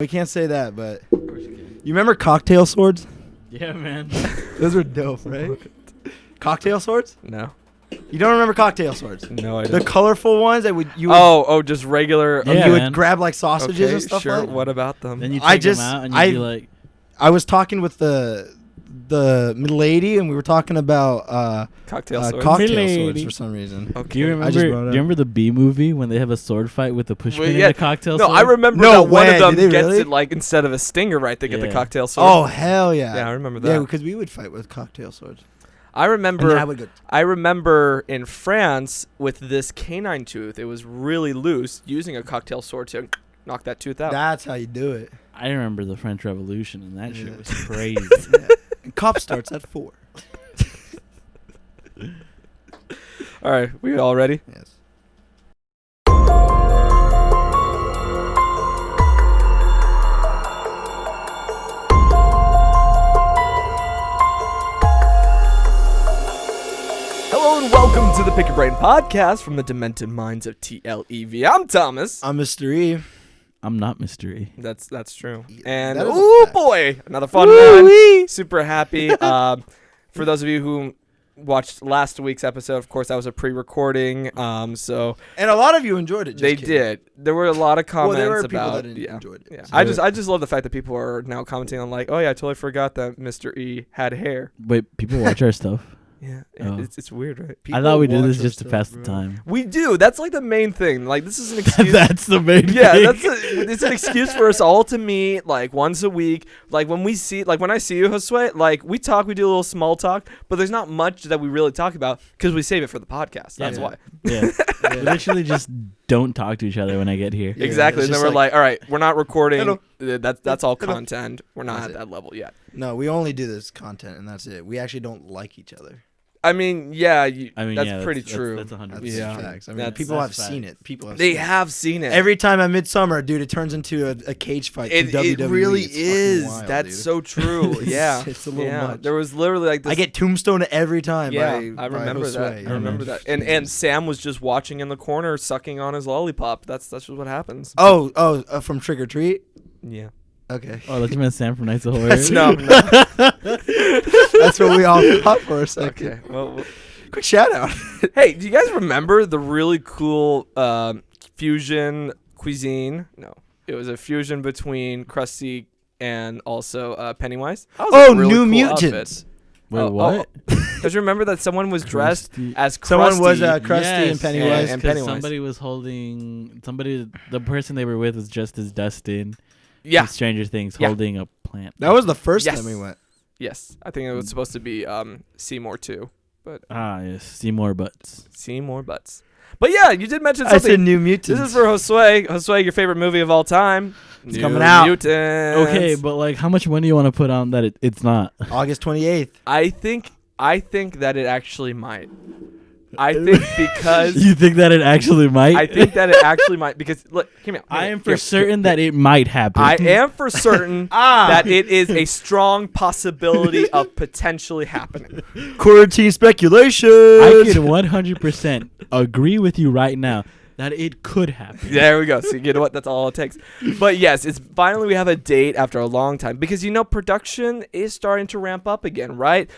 We can't say that, but you remember cocktail swords? Yeah, man. Those were dope, right? Cocktail swords? No. You don't remember cocktail swords? No, I The don't. colorful ones that would Just regular. Yeah, you man. would grab like sausages Okay, and stuff sure. like. What about them? Then you I take just- them out and you'd be like, I was talking with the lady and we were talking about Cocktail swords. cocktail Milady. swords for some reason. Okay. do you I just remember? brought it Do up. you remember the B movie when they have a sword fight with the pushpin Well, and yeah. the cocktail No, sword? I remember No that one way, of them did they gets really? it like instead of a stinger, right? They get the Yeah. cocktail sword. Oh hell yeah! Yeah, I remember Yeah, that. because we would fight with cocktail swords. I And remember. then I would go. I remember in France with this canine tooth, it was really loose, using a cocktail sword to knock that tooth out. That's how you do it. I remember the French Revolution and that shit Yeah. was crazy. And cop starts at 4. All right, we all ready? Yes. Hello and welcome to the Pick Your Brain podcast from the demented minds of TLEV. I'm Thomas. I'm Mr. E. I'm not mystery. That's true. Yeah, And that is a oh fact. boy, another fun Woo-wee. one. Super happy. For those of you who watched last week's episode, of course, that was a pre-recording. So And a lot of you enjoyed it. Just they kidding. did. There were a lot of Well, comments there were people about. that enjoyed it. Yeah. So I just love the fact that people are now commenting on like, oh yeah, I totally forgot that Mr. E had hair. Wait, people watch our stuff? Yeah, Oh. it's weird, right? I thought we did watch this our just to stuff, pass the bro. time. We do. That's like the main thing. Like this is an excuse. That's the main Yeah, thing. it's an excuse for us all to meet like once a week. Like when I see you, Josue, like we talk, we do a little small talk, but there's not much that we really talk about because we save it for the podcast. That's Yeah. why. Yeah. Yeah. We literally just don't talk to each other when I get here. Yeah, Exactly. it's And then just we're like, all right, we're not recording. Hello. That's all Hello. content. We're not That's at that level yet. No, we only do this content, and that's it. We actually don't like each other. I mean, yeah, that's yeah, pretty true. That's 100%. That's Yeah. facts. I mean, That's- people have that's seen facts. it. People have They seen have seen it. it. Every time at Midsummer, dude, it turns into a cage fight. It through WWE. really It's fucking is. wild, That's dude. so true. Yeah. It's a little yeah. much. There was literally like this. I get Tombstone every time. Yeah, by I remember Josue, that. you I know? remember that. And Sam was just watching in the corner, sucking on his lollipop. That's just what happens. Oh, from Trick or Treat. Yeah. Okay, Oh, that's my Sam from Nights of Horror. No. that's what we all thought for a second. Okay. Well, Quick shout out. hey, do you guys remember the really cool fusion cuisine? No, it was a fusion between Krusty and also Pennywise. That was a Oh, really New cool Mutants. Wait, Oh, what? Because remember that someone was dressed Krusty. as Krusty. Someone was Krusty Yes, and Pennywise. yes, And 'cause Pennywise. somebody was holding the person they were with was just as Dustin. Yeah. from Stranger Things Yeah. holding a plant. That was the first Yes. time we went. Yes. I think it was supposed to be Seymour too. But Yes, Seymour Butts. Seymour Butts. But yeah, you did mention I something. said New Mutants. This is for Josue. Josue, your favorite movie of all time. It's New coming out. Mutants. Okay, but like, how much money do you want to put on that? It's not. August 28th. I think that it actually might. I think because You think that it actually might? I think that it actually might because look, hear me out. I am for certain that it might happen. I am for certain that it is a strong possibility of potentially happening. Quarantine speculation. I can 100% agree with you right now that it could happen. There we go. So you know what? That's all it takes. But yes, it's finally we have a date after a long time because production is starting to ramp up again, right?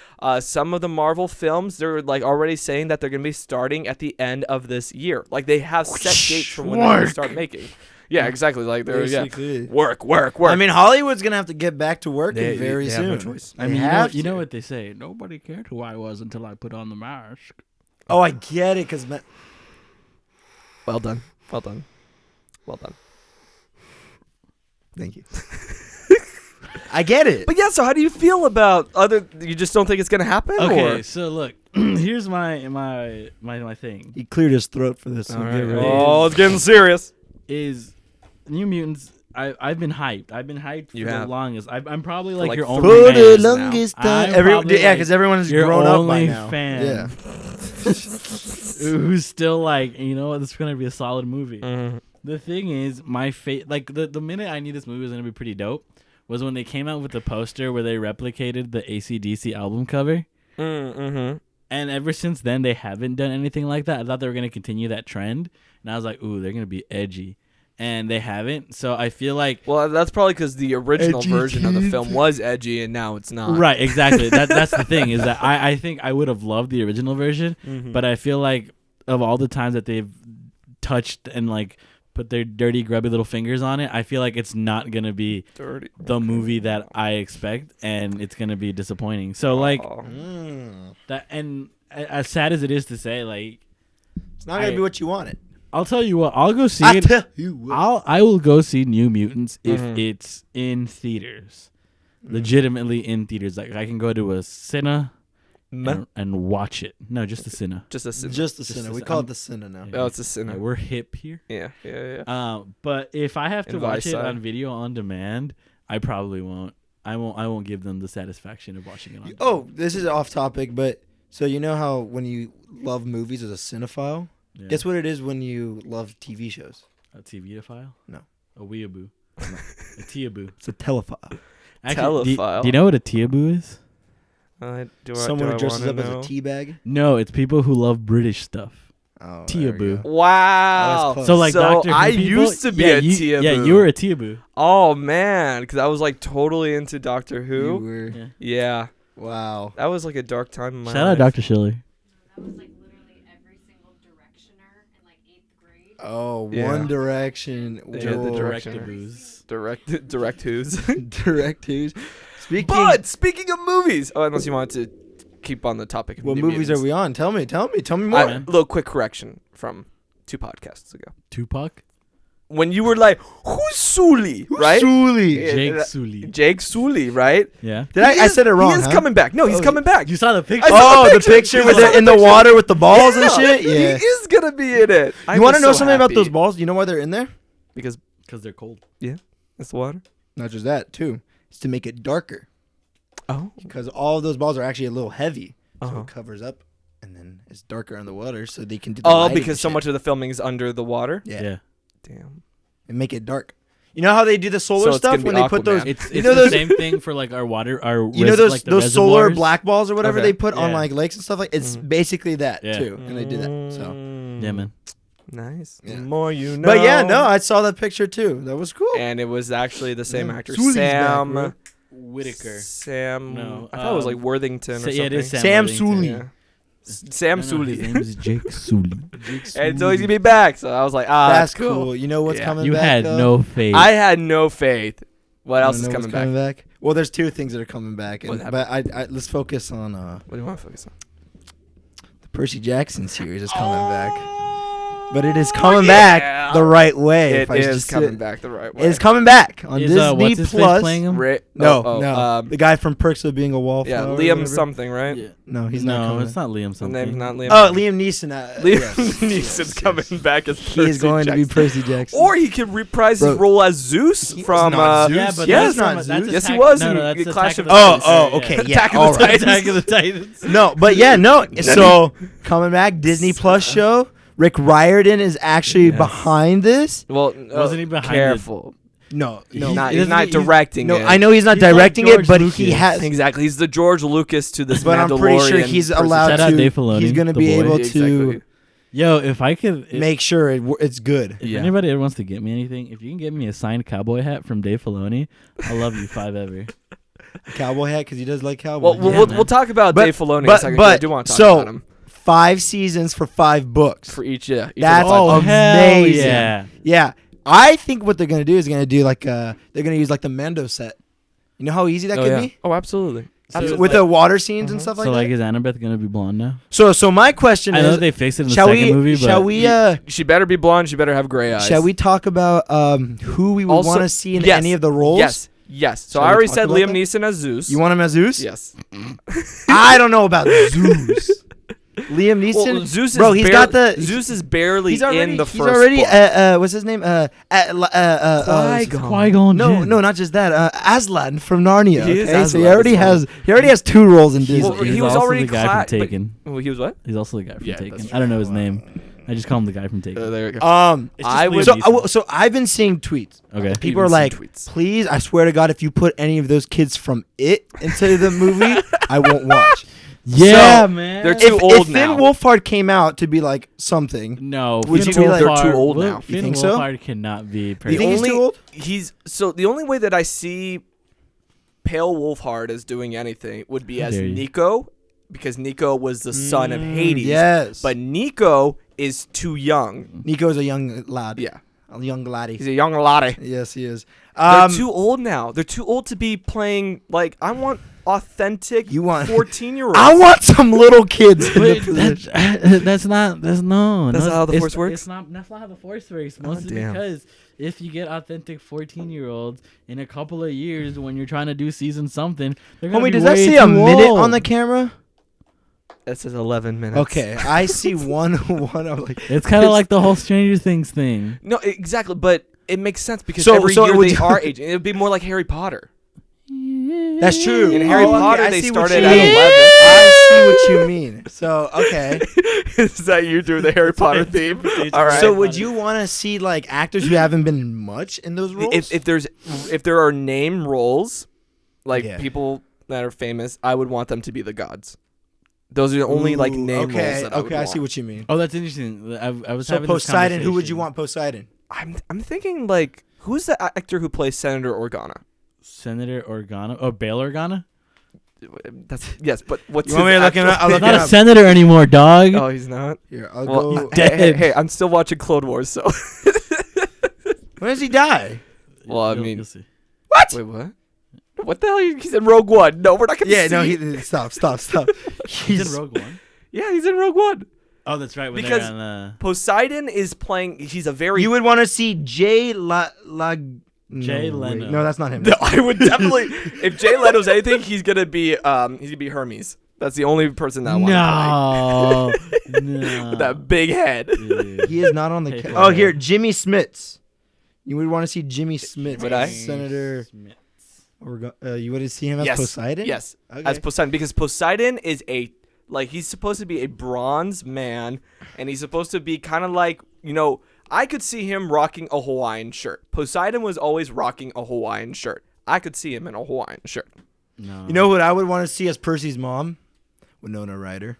Some of the Marvel films they're like already saying that they're gonna be starting at the end of this year. Like they have set dates from when they're gonna start making. Yeah, exactly. Like they're Basically. work. I mean, Hollywood's gonna have to get back to work They very have no soon. choice. I They mean, have you know to. what they say. Nobody cared who I was until I put on the mask. Oh, I get it, cause Well done. thank you. I get it. But yeah, so how do you feel about you just don't think it's gonna happen? Okay, Or? so look, here's my thing. He cleared his throat for this. All One. right. Get ready. Oh, it's getting serious. Is New Mutants? I've been hyped. I've been hyped for You the have. longest. I'm probably like like your for only For the fan. longest now. time. I'm probably, Yeah, like, because everyone's your grown up by only now. fan. Yeah. Who's still like, you know what? This is gonna be a solid movie. Mm-hmm. The thing is, like the minute I knew this movie was gonna be pretty dope was when they came out with the poster where they replicated the AC/DC album cover. Mm-hmm. And ever since then, they haven't done anything like that. I thought they were gonna continue that trend, and I was like, ooh, they're gonna be edgy. and they haven't. So I feel like Well, that's probably because the original Edgy version of the kids. film was edgy, and now it's not. right, exactly. That's the thing is that I think I would have loved the original version, Mhm. but I feel like of all the times that they've touched and like put their dirty, grubby little fingers on it, I feel like it's not gonna be Dirty. the movie that I expect, and it's gonna be disappointing. So like Oh. that, and as sad as it is to say, like It's not gonna be what you wanted. I'll tell you what, I'll go see I it. tell you what. I will go see New Mutants if Mhm. it's in theaters, legitimately in theaters. Like I can go to a cine and watch it. No, just the cine. Just a sin. Just the Just Cinna. the We Cinna. call it the Cinna now. Oh, it's a sinner. We're hip here. Yeah, yeah, yeah. But if I have to And watch it Vice-side. on video on demand, I probably won't. I won't give them the satisfaction of watching it on. Oh, this is off topic, but so you know how when you love movies as a cinephile, Yeah. guess what it is when you love TV shows? A TV file? No. A weeaboo. A teaboo. It's a telephile. Actually, Telephile. do you know what a teaboo is? Someone who dresses up as a tea bag. No, it's people who love British stuff. Oh, Teaboo. Wow. close. So like So Doctor Who I people- used to be yeah, a you, teaboo. Yeah, you were a teaboo. Oh man, because I was like totally into Doctor You Who. were, Yeah. Yeah, wow. that was like a dark time in my Shout life. out Dr. Schiller. That was like literally every single directioner in like 8th grade. Oh, Yeah. One Direction. Yeah, the Whoa. direction. Directaboos. Direct Who's. Direct Who's. Speaking. But speaking of movies, oh, unless you want to keep on the topic of What New movies Mutants. are we on? Tell me more. man. Little quick correction from 2 podcasts ago. Tupac? When you were like, "Who's Sully?" right? Sully. Yeah, Jake that- Sully. Jake Sully, right? Yeah. I said it wrong. He is huh? coming back. No, he's Oh, coming back. You saw the picture? I saw Oh, the picture where I saw they're in the picture. water with the balls and Yeah, shit. Yeah. He is gonna be in it. You want to know something about those balls? You know why they're in there? Because Because they're cold. it's water. Not just that, too. It's to make it darker. Oh. Because all of those balls are actually a little heavy. So Uh-huh. it covers up. And then it's darker in the water so they can do the Oh, lighting because and so shit. much of the filming is under the water. Yeah. Damn. And make it dark. You know how they do the solar So it's stuff gonna when be they put those... Aquaman. It's You know the those- same thing for like our water, our You know those like the those solar reservoirs? black balls or whatever Okay. they put on Yeah. like lakes and stuff like it's Mhm. basically that Yeah. too, and they do that. So, Yeah, man. Nice. Yeah. The more you know. but yeah, no, I saw that picture too. That was cool. And it was actually the same Yeah. actor, Sully's back, Sam. bro. Whitaker. Sam. No, I thought it was like Worthington or something. Yeah, it is Sam. Sam Worthington. Sully. Yeah. Sam His Sully. name is Jake Sully. And so he's gonna be back. So I was like, That's that's cool. cool. You know what's Yeah. coming You back? had though? no faith. I had no faith. What You else wanna is know coming what's back? Well, there's two things that are coming back, What and, but I let's focus on What do you want to focus on? the Percy Jackson series is coming back, but it is coming back the right way. It if I is just coming sit- back the right way. It is coming back on Is Disney what's his face Plus. playing him? No, Oh, no, the guy from Perks of Being a Wallflower. yeah, or Liam whatever. something, right? Yeah. No, he's no, not coming. it's not Liam The something. name's not Liam. Oh, Liam Neeson. Liam Yes. Neeson's coming back as He is Percy going to be Jackson. Percy Jackson. Or he could reprise his Bro, role as Zeus he was from. not Zeus. Yeah, but Yes, that's not from, Zeus. that's Yes, he Attack- was no, in no, that's Clash Attack of the the Titans. Oh, Yeah. okay, yeah, Attack of the all right. Titans. Attack of the Titans. No, but yeah, no. So coming back, Disney Plus show. Rick Riordan is actually Yes. behind this. Well, Wasn't he behind careful. No, He's no, not, he he's doesn't- not he's- directing no. it. I know he's not He's like directing George it, but Lucas. he has. Exactly. He's the George Lucas to this But I'm pretty sure Mandalorian he's person. allowed Shout out to. Dave Filoni, He's going to the be boy. able Exactly. to Yo, if I could, make sure it's good. if Yeah. anybody ever wants to get me anything, if you can get me a signed cowboy hat from Dave Filoni, I love you 5 ever. Cowboy hat because he does like cowboy. Well, hats. we'll, Yeah, we'll, man. we'll talk about But- Dave Filoni in a but- second. 'cause I but- do want to talk so- about him 5 seasons for 5 books. for each. Yeah, each That's of the five. Oh, hell amazing. yeah. Yeah, I think what they're gonna do is gonna do like they're gonna use like the Mando set. You know how easy that Oh, could yeah. be Oh, absolutely. So with the water scenes and Mhm. stuff like So like, that. is Annabeth gonna be blonde now? So my question I know is, they fixed it in the shall second we movie, but shall we She better be blonde. She better have gray eyes. shall we talk about who we would Also- want to see in yes, any of the roles? Yes. Yes. So Shall I we already talk said about Liam that? Neeson as Zeus. You want him as Zeus? Yes. I don't know about Zeus. Liam Neeson. Well, Zeus Bro, is he's got the. Zeus is barely He's already. in the He's first. already. book. What's his name? Qui-Gon. Qui-Gon No, Jinn. no, not just that. Aslan from Narnia. He is Okay, so he Aslan already as has. He already has 2 roles in Disney. Well, He's he was also already the guy cla- from but- Taken. Oh, he was what? He's also the guy from Yeah, Taken. that's I don't know his Wow. name. I just call him the guy from Taken. There you go. It's just I Liam would- Neeson. So I've been seeing tweets. Okay. People are like, please, I swear to God, if you put any of those kids from It into the movie, I won't watch. Yeah, So, man. they're too If old Finn now. Wolfhard came out to be like something, No, Would Finn you be like- They're too Wolfhard- old now. Finn You think so? Wolfhard cannot be. The You think he's only too old? the only way that I see Pale Wolfhard as doing anything would be as dare you. Nico, because Nico was the son of Hades. Yes, But Nico is too young. Nico's a young lad. Yeah, A young laddie. he's a young laddie. Yes, he is. They're too old now. They're too old to be playing. Like, I want authentic You want- 14-year-olds. I want some little kids. in the Wait, position. that's not. That's no. That's no, not how the it's- Force works? It's not. That's not how the Force works. Mostly damn. because if you get authentic 14-year-olds in a couple of years when you're trying to do season something, they're gonna Homie, be does that way say a too minute old. on the camera? That says 11 minutes. Okay, I see one. I'm like, It's kind of like the whole Stranger Things thing. No, exactly. But it makes sense because So- every so year would they you- are aging. It would be more like Harry Potter. that's true. In Harry Oh, okay, Potter, I they see what started you at mean. 11. I see what you mean. So okay. Is that you doing the Harry Potter theme? All right. So would you want to see like actors who haven't been much in those roles? if there are name roles, like Yeah. people that are famous, I would want them to be the gods. Those are the only like Ooh, name okay, roles that I would okay, I see want. what you mean. Oh, that's interesting. I was So having this Poseidon, who would you conversation. want Poseidon? I'm thinking like who's the actor who plays Senator Organa? Senator Organa. Oh, Bail Organa. That's yes, but what's You want me his to look him actual up? I'll He's look not it a up. senator anymore, dog. Oh, he's not. Here, I'll Well, go. hey, I'm still watching Clone Wars, so. When does he die? Well, I You'll- mean- you'll see. What? Wait, what? What the hell? He's in Rogue One. No, we're not gonna. Yeah, see. no, stop. He's in Rogue One. Yeah, he's in Rogue One. Oh, that's right. When Because- they're on Poseidon is playing. He's a very. You would want to see Jay Jay no, Leno. wait. No, that's not him. No, I would definitely. If Jay Leno's anything, he's gonna be Hermes. That's the only person that I want to play. No. With that big head. Dude. He is not on the. Hey, Oh, here, Jimmy Smits. You would want to see Jimmy Smits, Would I? Senator. You would see him as Yes. Poseidon? Yes, Okay. as Poseidon, because Poseidon is he's supposed to be a bronze man, and he's supposed to be kind of like, I could see him rocking a Hawaiian shirt. Poseidon was always rocking a Hawaiian shirt. I could see him in a Hawaiian shirt. No. You know what I would want to see as Percy's mom? Winona Ryder.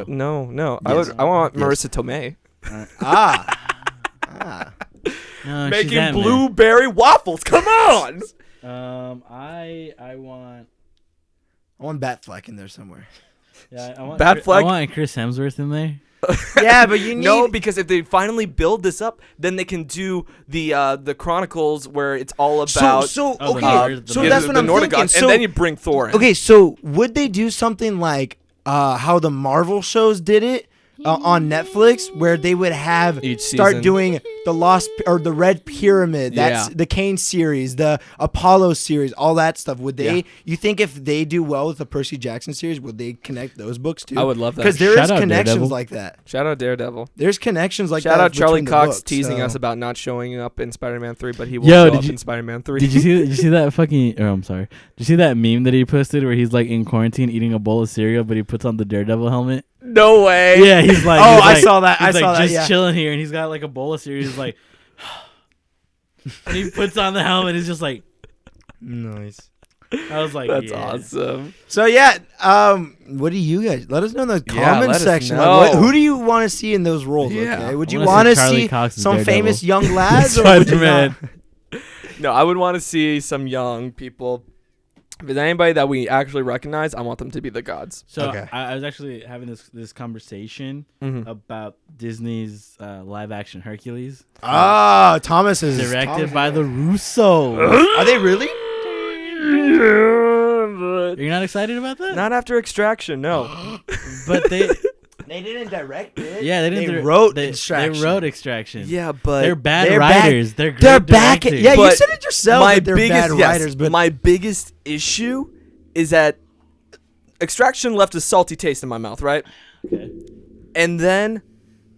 No. No. Yes. I want Yes. Marissa Tomei Ah. No, she's making Ant-Man. blueberry waffles. Come on. I want. I want Batfleck in there somewhere. Yeah, I want. Batfleck? I want Chris Hemsworth in there. Yeah, but you need. No, because if they finally build this up, then they can do the Chronicles where it's all about So Oh, the okay, Nordic- so the that's the what I'm Nordic thinking. gods, So and then you bring Thor in. okay, so would they do something like how the Marvel shows did it on Netflix, where they would have Each start season. doing the Lost or the Red Pyramid, that's Yeah. the Kane series, the Apollo series, all that stuff. Would they? Yeah. You think if they do well with the Percy Jackson series, would they connect those books too? I would love that. because there is Shout out connections Daredevil. like that. Shout out Daredevil. There's connections like Shout that. out Charlie between the Cox books, teasing so- us about not showing up in Spider-Man 3, but he will Yo, show did up you- in Spider-Man 3. Did you see that fucking? I'm sorry. Did you see that meme that he posted where he's like in quarantine eating a bowl of cereal, but he puts on the Daredevil helmet? No way. Yeah, he's like. Oh, he's I like- saw that. He's I saw like that. just Yeah. chilling here, and he's got like a bowl of cereal. He's like, and he puts on the helmet. He's just like, Nice. I was like, That's yeah. awesome. So yeah, what do you guys? Let us know in the Yeah, comment let us section. know. Like, who do you want to see in those roles? Yeah. Okay, would I you wanna want to see Charlie see Cox as some Daredevil. famous young lads? or would you Spider-Man. not? No, I would want to see some young people. If there's anybody that we actually recognize, I want them to be the gods. So Okay. I was actually having this conversation about Disney's live action Hercules, Ah, Thomas is directed by the Russos. Are they really? You're not excited about that? Not after Extraction, no. But they, They didn't direct it. yeah, they didn't. They dir- wrote they, Extraction. They wrote Extraction. Yeah, but they're bad they're back- writers. They're great They're back. directors. Yeah, you But said it yourself that they're bad yes, writers, but my biggest issue is that Extraction left a salty taste in my mouth, right? Okay. And then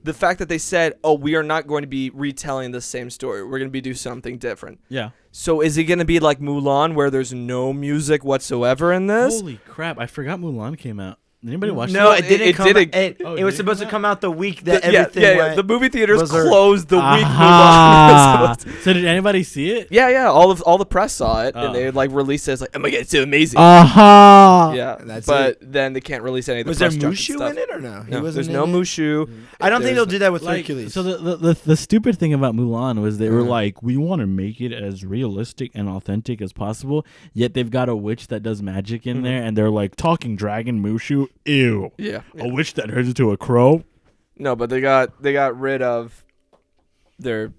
the fact that they said, "Oh, we are not going to be retelling the same story. We're going to be do something different." Yeah. So is it going to be like Mulan, where there's no music whatsoever in this? Holy crap! I forgot Mulan came out. Did anybody watch No, that? it didn't it come. didn't- It Oh, it was did it supposed come to come out the week that Yeah, everything yeah. went. The movie theaters berserk. closed the week Mulan Aha. was supposed to- So did anybody see it? Yeah. All the press saw it, Oh. and they like released it as like, oh my god, it's so amazing. Aha. Yeah, That's but then they can't release any of the Was there press junket Mushu stuff. in it or no? He No, wasn't there's in no it? Mushu. I don't think they'll do that with Like, Hercules. so the stupid thing about Mulan was they were Uh-huh. like, we want to make it as realistic and authentic as possible, yet they've got a witch that does magic in there, and they're like, talking dragon Mushu, ew. Yeah. A witch that turns into a crow? No, but they got rid of their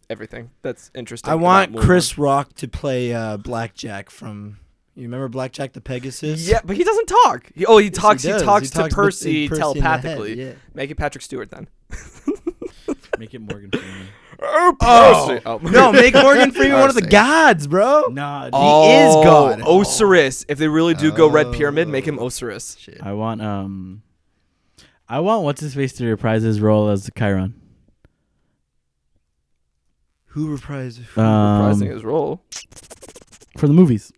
everything. That's interesting. I about want Mulan. Chris Rock to play Blackjack from. You remember Blackjack the Pegasus? Yeah, but he doesn't talk. He Yes, talks. He does. talks to with Percy Percy in the telepathically. head, Make it Patrick Stewart then. Make it Morgan Freeman. Oh, no, make Morgan Freeman one of the Percy. gods, bro. Nah, He is God. Osiris. If they really do go Red Pyramid, make him Osiris. Shit. I want what's his face to reprise his role as Chiron. Who reprised? Reprising his role. For the movies.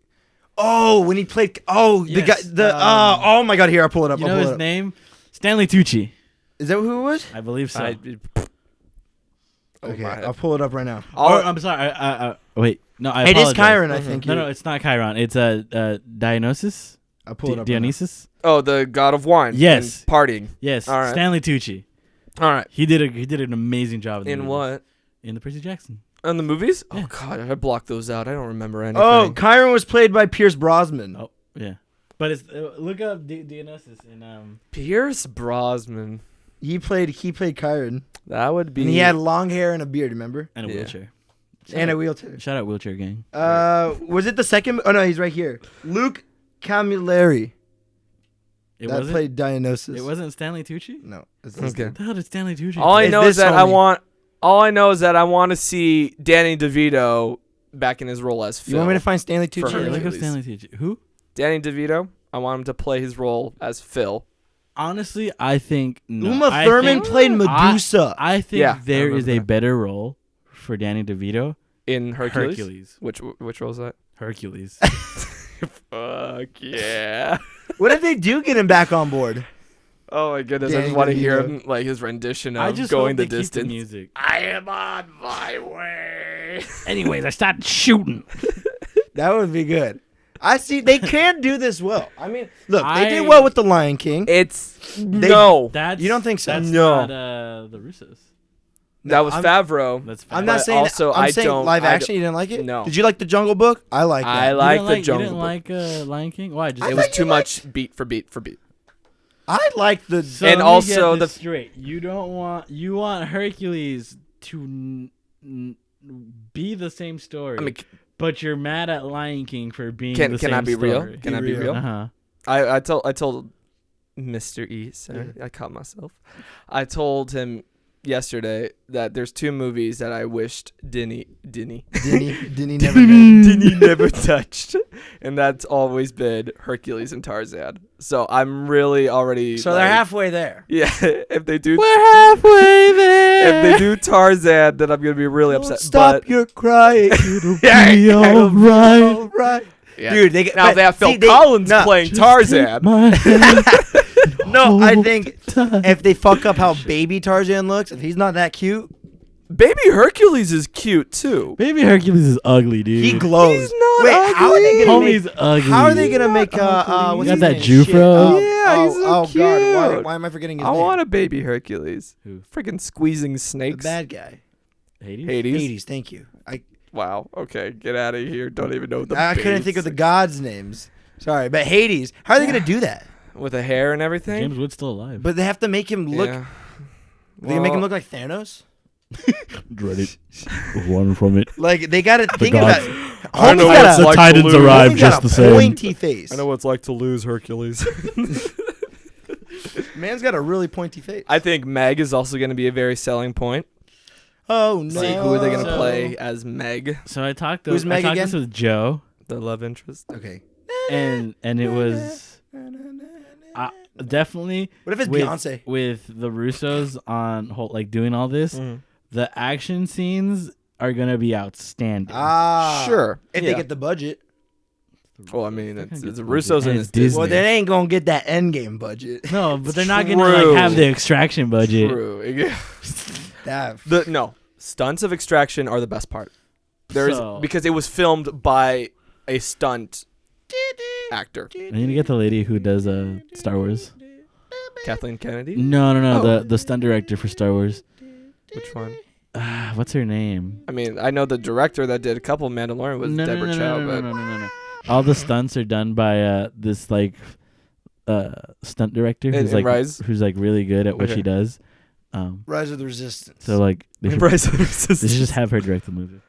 Oh, when he played. Oh, the guy. Yes, Oh my God! Here, I'll pull it up. You I'll know pull his it up. name? Stanley Tucci. Is that who it was? I believe so. Okay, my. I'll pull it up right now. Oh, I'm sorry. Wait. No, I It is apologize. Chiron, I think. No, it's not Chiron. It's Dionysus. I'll pull it up. Dionysus. Oh, the god of wine. Yes. And partying. Yes. All right. Stanley Tucci. All right. He did an amazing job In movies. what? In the Percy Jackson. In the movies? Yeah. Oh god, I blocked those out. I don't remember anything. Oh, Chiron was played by Pierce Brosnan. Oh yeah. But it's look up Dionysus in Pierce Brosnan. He played Chiron, That would be. and he had long hair and a beard. Remember? and a Yeah. wheelchair. And a wheelchair. Shout out wheelchair gang. Was it the second? Oh no, he's right here. Luke Camilleri. It That wasn't. played Dionysus. It wasn't Stanley Tucci. No. It's Okay. What the hell did Stanley Tucci? All I It's know this is that I homie. want. All I know is that I want to see Danny DeVito back in his role as Phil. You want me to find Stanley For Tucci? her. Look up Hercules. Stanley Tucci. Who? Danny DeVito. I want him to play his role as Phil. Honestly, I think no. Uma I Thurman think- played Medusa. I think Yeah, I there is remember a that. better role for Danny DeVito. In Hercules. Hercules. Which role is that? Hercules. Fuck yeah. What if they do get him back on board? Oh my goodness! I Danny just want to hear DeVito. him like his rendition I of just going hope the they keep the distance. music. I am on my way. Anyways, I started shooting. That would be good. I see they can do this well. I mean, look, they did I- well with the Lion King. It's no. That's You don't think so? That's No. not the Russos. That was I'm- Favreau. That's I'm fine. not But saying. also, I'm I saying don't- live I action. You didn't like it? No. Did you like the Jungle Book? I like that. I You like didn't the You Jungle didn't Book. like Lion King? Why? Just It I was think too you much beat for beat for beat. I like the. So And let me also get this the- straight. You want Hercules to be the same story. I mean, But you're mad at Lion King for being can the can same I be story. real? Can I be real? Uh-huh. I told Mr. E. Sorry, I caught myself. I told him yesterday that there's two movies that I wished Dinny Dinny never did. Dinny never touched, and that's always been Hercules and Tarzan. So I'm really already. So like, they're halfway there. Yeah, if they do. We're halfway there. If they do Tarzan, then I'm gonna be really upset. Stop but your crying. It'll Yeah, be it'll be alright. All right. yeah. Dude, they now but they have Phil see, they- Collins no, playing Just Tarzan. take my hand and No, I hold think tight. if they fuck up how baby Tarzan looks, if he's not that cute, Baby Hercules is cute too. Baby Hercules is ugly, dude. he glows. He's not Wait, how are they gonna Homie's make? ugly. How are they gonna make? He's not ugly. What's You got his that name? Jufro? Shit, Yeah, he's so God, why cute. am I forgetting his I name? want a baby Hercules. Who? Freaking squeezing the snakes. bad guy. Hades? Hades. Hades. Thank you. Wow. Okay, get out of here. Don't even know the. I couldn't think of the basics. gods' names. Sorry, but Hades. How are they gonna do that? With the hair and everything. James Wood's still alive. But they have to make him look. Yeah. They make him look like Thanos. Dread it. Run from it. Like they gotta think gods- about. It. I know Homie's what got it's a, like to Titans lose. arrive homie's just got the a same. pointy face. I know what it's like to lose Hercules. Man's got a really pointy face. I think Meg is also going to be a very selling point. Oh no. See, who are they going to So- play as Meg, So I talked Who's I Meg talked again? this with Joe, the love interest? Okay. and it was definitely What if it's with, Beyonce? with the Russos on like doing all this. The action scenes are gonna be outstanding. Ah, Sure. If Yeah. they get the budget. Well, I mean, it's It's Russo's and and it's it's Disney. Disney. Well, they ain't gonna get that Endgame budget. No, but they're not gonna True. like have the extraction budget. True. That No, stunts of Extraction are the best part. So- Because it was filmed by a stunt actor, I need to get the lady who does Star Wars. Kathleen Kennedy. No, Oh. the stunt director for Star Wars. Which one? What's her name? I mean, I know the director that did a couple of Mandalorian was Deborah Chow, but no. All the stunts are done by this like stunt director In Rise? who's like really good at what Okay. she does. Rise of the Resistance. So like they should, Rise of the they Resistance. should just have her direct the movie. You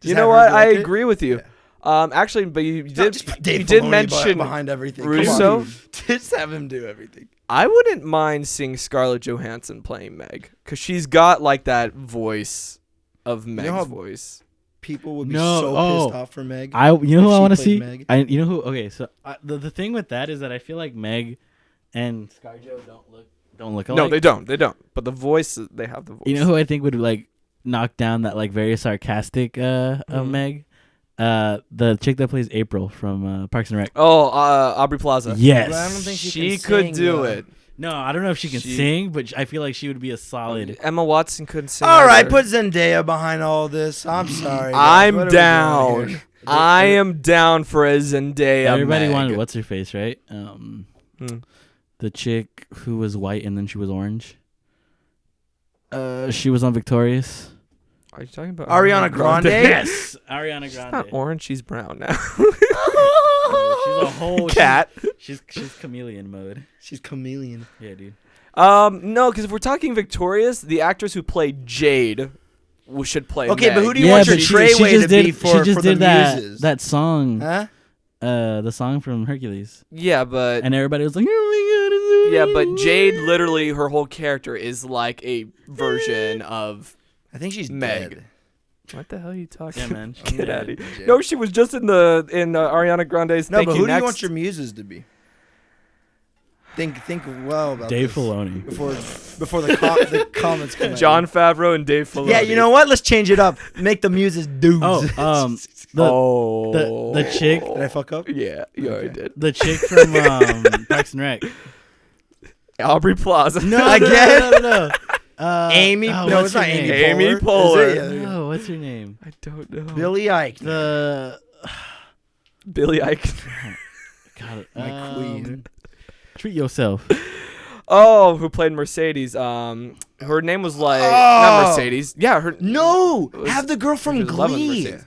Just know have her what? I direct it? agree with you. Actually, but you No, did just put Dave you did Filoni mention behind everything. Come Russo. on. Just have him do everything. I wouldn't mind seeing Scarlett Johansson playing Meg because she's got like that voice of Meg's how- voice. People would be No, so pissed off for Meg. You know If who I she want to played see? Meg. You know who? Okay, so the thing with that is that I feel like Meg and ScarJo don't look alike. No, they don't. They don't. But the voice, they have the voice. You know who I think would like knock down that like very sarcastic of Mhm. Meg? The chick that plays April from Parks and Rec. Oh, Aubrey Plaza. Yes. But I don't think She can could sing, do though. it. No, I don't know if she can She- sing, but I feel like she would be a solid. Emma Watson couldn't sing. All right, either. put Zendaya behind all this. I'm sorry. guys. I'm What are we doing down. here? I am down for a Zendaya. Everybody Meg. wanted what's her face, right? Hmm. The chick who was white and then she was orange. She was on Victorious. Are you talking about Ariana Grande? Yes, Ariana She's Grande. not orange. She's brown now. She's a whole Cat. She's chameleon mode. She's chameleon. Yeah, dude. No, because if we're talking Victorious, the actress who played Jade should play. Okay, Meg. but who do you want your Treyway to be for She just the did that muses? that song. Huh? The song from Hercules, Yeah, but and everybody was like, "Oh my god!" yeah, but Jade literally her whole character is like a version of. I think she's Meg. dead. What the hell are you talking? Yeah, man. Get Yeah. out of here. No, she was just in Ariana Grande's. No, Thank but You who do you Next. want your muses to be? Think well about Dave this Filoni. before the comments come. at John you. Favreau and Dave Filoni. Yeah, you know what? Let's change it up. Make the muses dudes. Oh, the chick. Did I fuck up? Yeah, you already Okay. did. The chick from Parks and Rec. Aubrey Plaza. No, Again? no. Amy? oh, No, what's it's not her Amy. name? Amy Poehler. Is it? Poehler. Yeah, No, what's her name? I don't know. Billy Ike. The Billy Ike. God, My queen. Treat yourself. Oh, who played Mercedes? Her name was like not Mercedes. Yeah, her. No, It was- have the girl from she was loving Glee. Mercedes.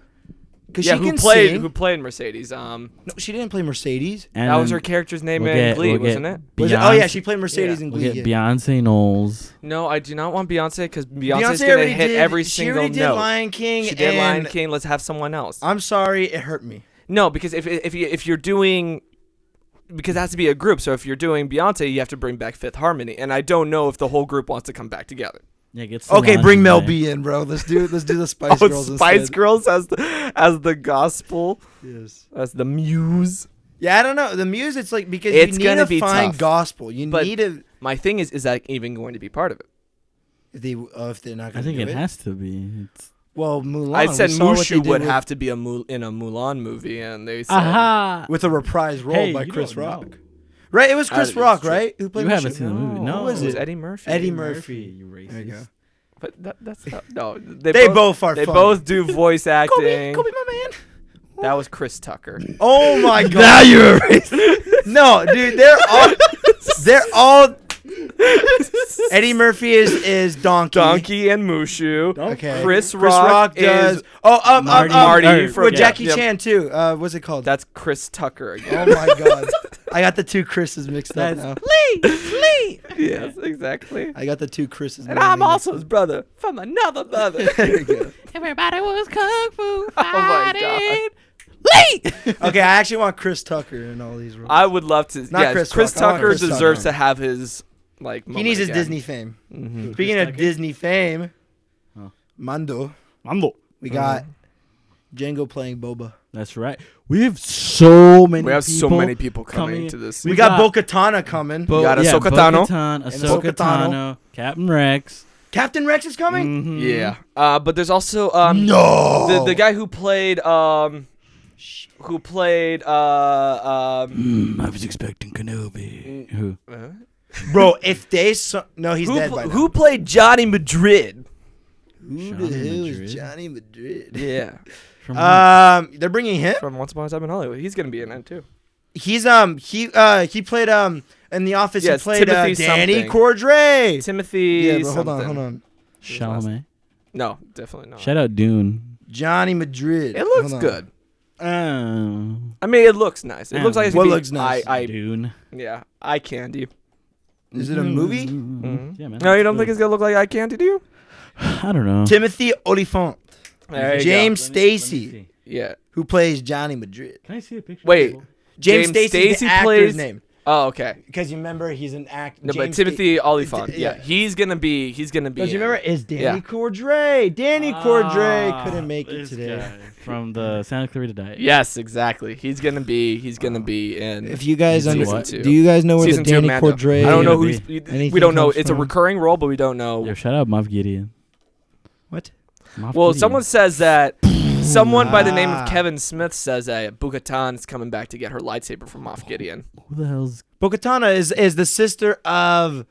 Because Yeah, she who can played sing. who played Mercedes? No, she didn't play Mercedes. And That was then her character's name we'll in get- Glee, we'll wasn't get it? Was it? Oh yeah, Beyonce- she played Mercedes in We'll Glee. get yeah. Beyonce Knowles. No, I do not want Beyonce because Beyonce's Beyonce gonna already hit did, every she single already did note. Lion King. She did Lion and King. Let's have someone else. I'm sorry, it hurt me. No, because if you're doing, because it has to be a group. So if you're doing Beyonce, you have to bring back Fifth Harmony, and I don't know if the whole group wants to come back together. Yeah, get Okay, Solange bring in Mel there. B in, bro. Let's do the Spice Oh, Girls Spice instead. Girls as the gospel, Yes. as the muse. Yeah, I don't know. The muse, it's like because It's you need gonna to be find tough. gospel. You But need to. My thing is that even going to be part of it? If they're not I going to think do it it. has to be. It's Well, Mulan. I said we saw what they Mushu did would with- have to be in a Mulan movie, and they said aha. with a reprise role Hey, by you Chris don't Rock. know. Right, it was Chris It's Rock, true. right? Who played You haven't Mushu? seen the movie. No, Who was it was it? Eddie Murphy. Eddie Murphy. You racist. There you go. But that's not, no. They both are They funny. both do voice acting. Kobe, my man. That was Chris Tucker. Oh my god. Now you're a racist. No, dude, they're all Eddie Murphy is Donkey. Donkey and Mushu. Okay. Chris Rock does. is Marty from- with yeah, Jackie yep. Chan too. What's it called? That's Chris Tucker again. Oh my god. I got the two Chris's mixed up now. Lee. Yes, exactly. I got the two Chris's. And I'm also his brother from another mother. There you go. Everybody was kung fu my fighting. Lee. Okay, I actually want Chris Tucker in all these roles. I would love to. Not Yes, Chris Chris Rock. I want Tucker Chris deserves Tucker. to have his like. He needs his again. Disney fame. Mhm. Speaking of Tucker? Disney fame, Huh. Mando, Mando. we got Django playing Boba. That's right. We have so many. We have so people many people coming coming to this. We We got got- Bo-Katan coming. We got Ahsoka Tano. Ahsoka Ahsoka Tano, Captain Rex. Captain Rex is coming. Mhm. Yeah. But there's also No. the guy who played who played I was expecting Kenobi. Who? Bro, if they no, he's dead by now. who played Johnny Madrid? Who the Johnny hell Madrid? is Johnny Madrid? Yeah, From They're bringing him. from Once Upon a Time in Hollywood. He's gonna be in it too. He's he played in The Office. Yeah, he it's played Timothy Danny something. Cordray. Timothy. Yeah, but hold something. on. Chalamet. No, definitely not. Shout out Dune. Johnny Madrid. It looks Hold on. good. Oh, I mean, it looks nice. It looks like it's What gonna be looks nice? Dune. Yeah, eye candy. Is it a movie? Mhm. Yeah, man. No, you don't think it's gonna look like eye candy, do you? I don't know. Timothy Oliphant. There you James Let me Stacy, see. Yeah. who plays Johnny Madrid. Can I see a picture? Wait. James James Stacy, Stacey the actor's plays- name. Oh, okay. Because you remember he's an actor. No, but Timothy Oliphant. Yeah, yeah. he's gonna be. Because you in. remember, it's Danny Yeah. Cordray. Danny Cordray couldn't make it this today. guy from the Santa Clarita Diet. Yes, exactly. He's gonna be in. If you guys Season under, two. do you guys know where Season the 2 of Danny Mando. Cordray? I don't know Gonna who's. Anything We don't know. comes It's a from? recurring role, but we don't know. Yo, shout out Moff Gideon. What? Moff Well, Gideon. someone says that. Someone by the name Ah. of Kevin Smith says that Bo-Katan is coming back to get her lightsaber from Moff Gideon. Who the hell's Bo-Katan is the sister of.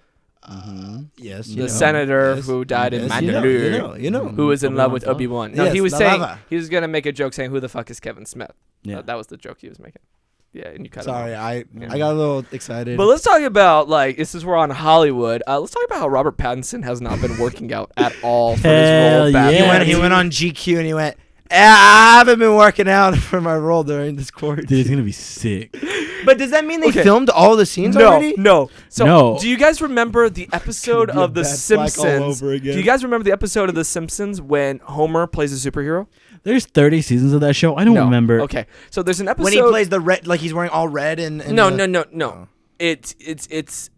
Yes, you The know. senator Yes. who died in Yes, you know, Mandalorian. you know. Who was in love with Obi-Wan Obi-Wan. No, Yes, he was the saying lava. he was gonna make a joke saying, "Who the fuck is Kevin Smith?" Yeah. That was the joke he was making. Yeah, and you cut it Sorry, off. I Yeah. I got a little excited. But let's talk about since we're on Hollywood. Let's talk about how Robert Pattinson has not been working out at all for his role Hell of yeah. Batman. he went on GQ and he went, I haven't been working out for my role during this quarantine. Dude, it's gonna be sick. But does that mean they Okay. filmed all the scenes No, already? no. So, No. do you guys remember the episode Gonna be a of The bad flag all Simpsons? over again. Do you guys remember the episode of The Simpsons when Homer plays a superhero? There's 30 seasons of that show. I don't No. remember. Okay, so there's an episode When he plays the red, like he's wearing all red and No. Oh. It's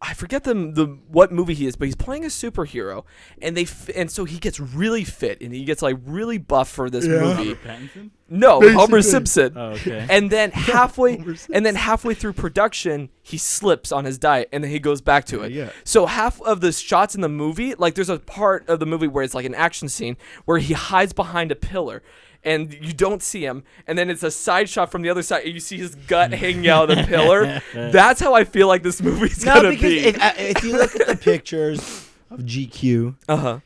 I forget the what movie he is, but he's playing a superhero, and and so he gets really fit and he gets like really buff for this movie. Pattinson? No, Homer Basically. Simpson. Oh, okay. And then halfway through production, he slips on his diet, and then he goes back to it. Yeah. So half of the shots in the movie, like there's a part of the movie where it's like an action scene where he hides behind a pillar. And you don't see him, and then it's a side shot from the other side, and you see his gut hanging out of the pillar. That's how I feel like this movie's No, gonna because be. if you look at the pictures of GQ, Uh-huh.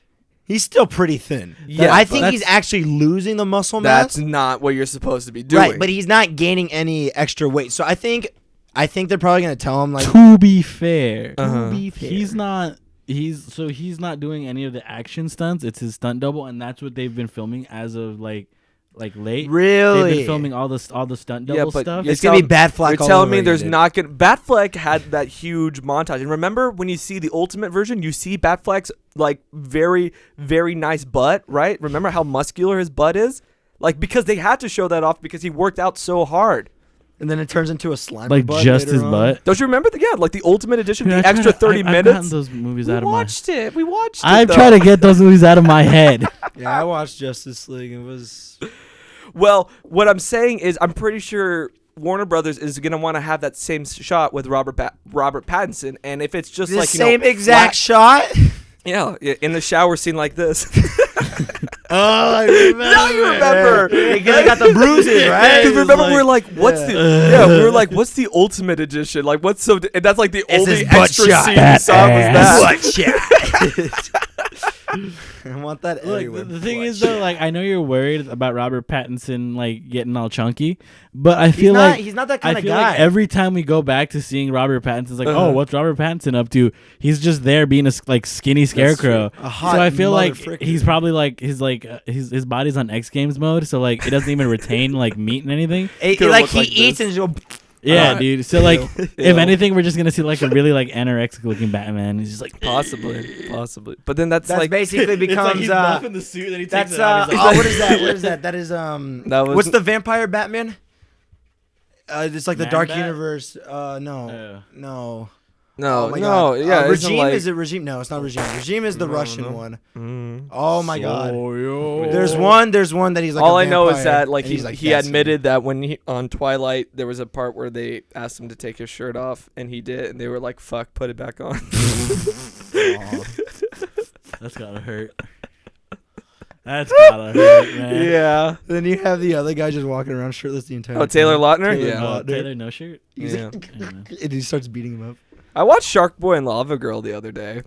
he's still pretty thin. Yeah, I but think he's actually losing the muscle That's mass. not what you're supposed to be doing. Right, but he's not gaining any extra weight. So I think they're probably gonna tell him like, To be fair, Uh-huh. he's not doing any of the action stunts. It's his stunt double, and that's what they've been filming as of late. really? They've been filming all the stunt double but stuff. you're It's gonna be Batfleck. You're all telling over me again, there's dude. not gonna Batfleck had that huge montage, and remember when you see the ultimate version, you see Batfleck's like very very nice butt, right? Remember how muscular his butt is, like because they had to show that off because he worked out so hard. And then it turns into a slime. like butt just later his on. butt. Don't you remember like the ultimate edition, Dude, the I try extra to- 30 I've gotten minutes? those movies We out of my. watched it. We watched it. I've though. tried to get those movies out of my head. Yeah, I watched Justice League. It was. Well, what I'm saying is, I'm pretty sure Warner Brothers is gonna want to have that same shot with Robert Pattinson, and if it's just The like same exact shot. yeah, in the shower scene like this. Oh, I remember. Now you remember. Because I got the bruises, right? Because remember, like- we were like, "What's Yeah. the?" we were like, "What's the ultimate edition? Like, what's so?" And that's like the It's only his butt extra shot. scene you saw was that. Butt shot. I want that Look, everywhere. the thing Butt is though, shot. like I know you're worried about Robert Pattinson like getting all chunky, but I he's feel not. like He's not that I kind of feel guy. like every time we go back to seeing Robert Pattinson's like, Uh-huh. oh, what's Robert Pattinson up to? He's just there being a like skinny scarecrow. A hot So I feel like motherfricker. he's probably like his body's on X Games mode, so like it doesn't even retain like meat and anything. Could've like looked he like eats this. and just Yeah, Uh, dude. So like, Ew. if anything, we're just gonna see like a really like anorexic looking Batman. He's just like Possibly. But then that's that's like basically becomes the suit, then he that's what is that? What is that? That is That was- what's the vampire Batman? It's like the Man Dark Bat? Universe. No. no, Oh my no, God. yeah. isn't Regime like, is it Regime? No, it's not Regime. Regime is the No, Russian no. one. Mm. Oh my God. yo. There's one that he's like. All a I know is vampire, that like and he he's, like, he dancing. admitted that when he on Twilight there was a part where they asked him to take his shirt off and he did and they were like, "Fuck, put it back on." Aw. That's gotta hurt. That's gotta hurt, man. Yeah. Then you have the other guy just walking around shirtless the entire Oh, time. Taylor Lautner? Taylor Yeah. Lautner. Taylor no shirt. He's Yeah. like, I know. and he starts beating him up. I watched Sharkboy and Lavagirl the other day.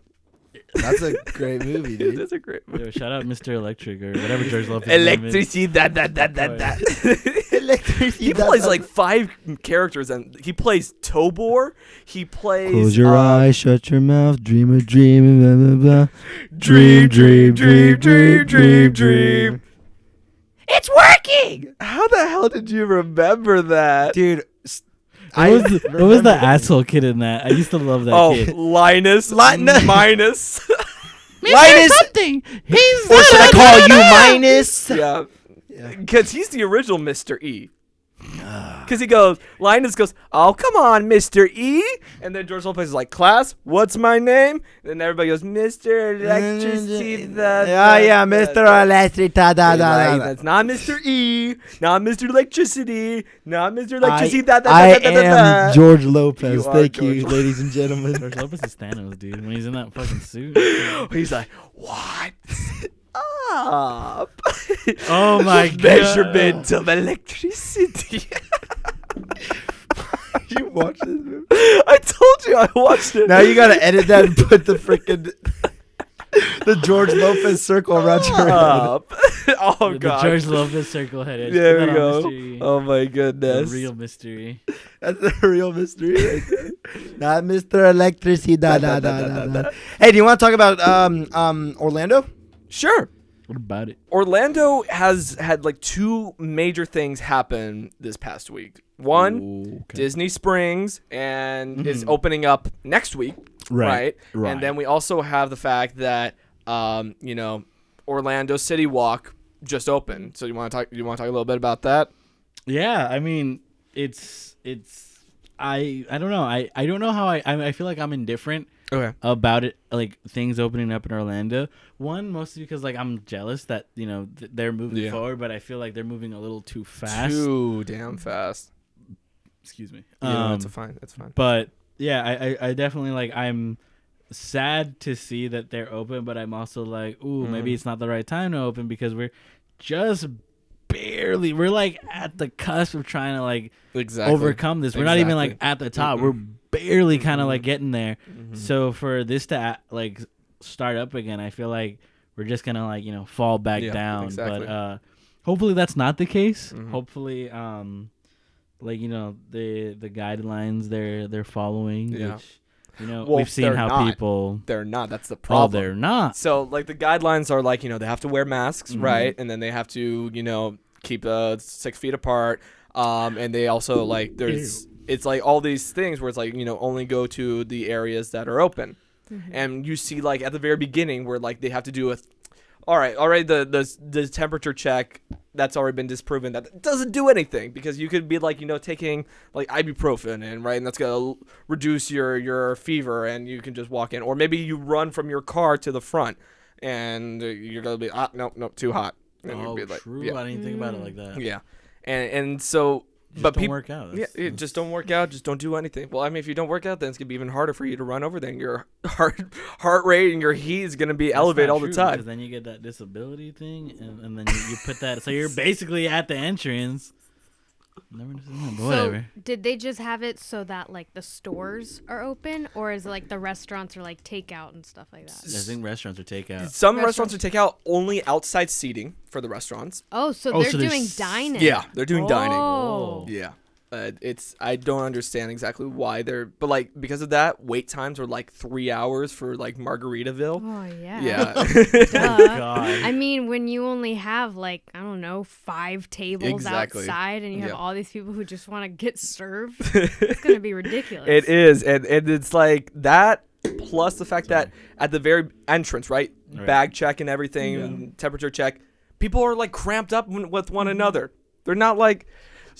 That's a great movie, dude. That's a great movie. Yo, shout out Mr. Electric or whatever George Lopez. name is. Electricity, that. Electricity. He plays like 5 characters, and he plays Tobor. He plays. Close your eyes, shut your mouth, dream a dream, blah, blah, blah. Dream. It's working. How the hell did you remember that? Dude. What was the asshole kid in that? I used to love that kid. Linus. Minus. Linus. Something. He's Or should I call you Minus? Yeah. Because he's the original Mr. E. Because he goes, Linus goes, oh, come on, Mr. E. And then George Lopez is like, class, what's my name? And then everybody goes, Mr. Electricity. Yeah, Mr. Electricity. That's not Mr. E. Not Mr. Electricity. Not Mr. Electricity. I am George Lopez. You are Thank George you, Lopez. ladies and gentlemen. George Lopez is Thanos, dude. When he's in that fucking suit. He's like, what? Up. Oh my god. Measurement of electricity. You watch this movie? I told you I watched it. Now you gotta edit that and put the freaking the George Lopez circle around your head. Up. Oh The god. George Lopez circle head. There we go. Oh my The goodness. real mystery. That's the real mystery right there. Not Mr. Electricity. Hey, do you want to talk about Orlando? Sure. What about it? Orlando has had like 2 major things happen this past week. One, Ooh, okay. Disney Springs and is opening up next week. Right. And then we also have the fact that Orlando City Walk just opened. So you want to talk a little bit about that? Yeah, I mean, I don't know. I don't know how I feel like I'm indifferent about it, like things opening up in Orlando. One, mostly because like I'm jealous that they're moving forward, but I feel like they're moving a little too fast. Too damn fast. Excuse me. Yeah, that's fine. But yeah, I definitely like. I'm sad to see that they're open, but I'm also like, ooh, maybe it's not the right time to open because we're just barely. We're like at the cusp of trying to like overcome this. We're not even like at the top. We're barely kind of like getting there. So for this to like start up again, I feel like we're just gonna like fall back down. Exactly. But hopefully that's not the case. Hopefully like the guidelines they're following, which we've seen how people they're not. That's the problem. They're not. So like the guidelines are like they have to wear masks, right? And then they have to keep 6 feet apart. And they also like it's like all these things where it's like only go to the areas that are open. And you see like at the very beginning where like they have to do already the temperature check that's already been disproven that doesn't do anything because you could be like taking like ibuprofen and that's gonna reduce your fever and you can just walk in, or maybe you run from your car to the front and you're gonna be nope too hot. And Oh, you'd be like, true. yeah. I didn't think about it like that. Yeah, and so. Just don't work out. Just don't work out. Just don't do anything. Well, I mean, if you don't work out, then it's gonna be even harder for you to run over. Then your heart rate and your heat is gonna be elevated all the time. Because then you get that disability thing, and then you put that. So you're basically at the entrance. Never seen that, but whatever. So did they just have it so that like the stores are open, or is it like the restaurants are like takeout and stuff like that? I think restaurants are takeout. Some restaurants are takeout, only outside seating for the restaurants. Oh, so they're doing dining. Yeah, they're doing dining. Oh. Yeah. I don't understand exactly why but like because of that, wait times are like 3 hours for like Margaritaville. Oh yeah. Yeah. Duh. God. I mean, when you only have like 5 tables outside, and you have all these people who just want to get served, it's gonna be ridiculous. It is, and it's like that. Plus the fact that at the very entrance, right, bag check and everything, temperature check, people are like cramped up with one another. They're not like.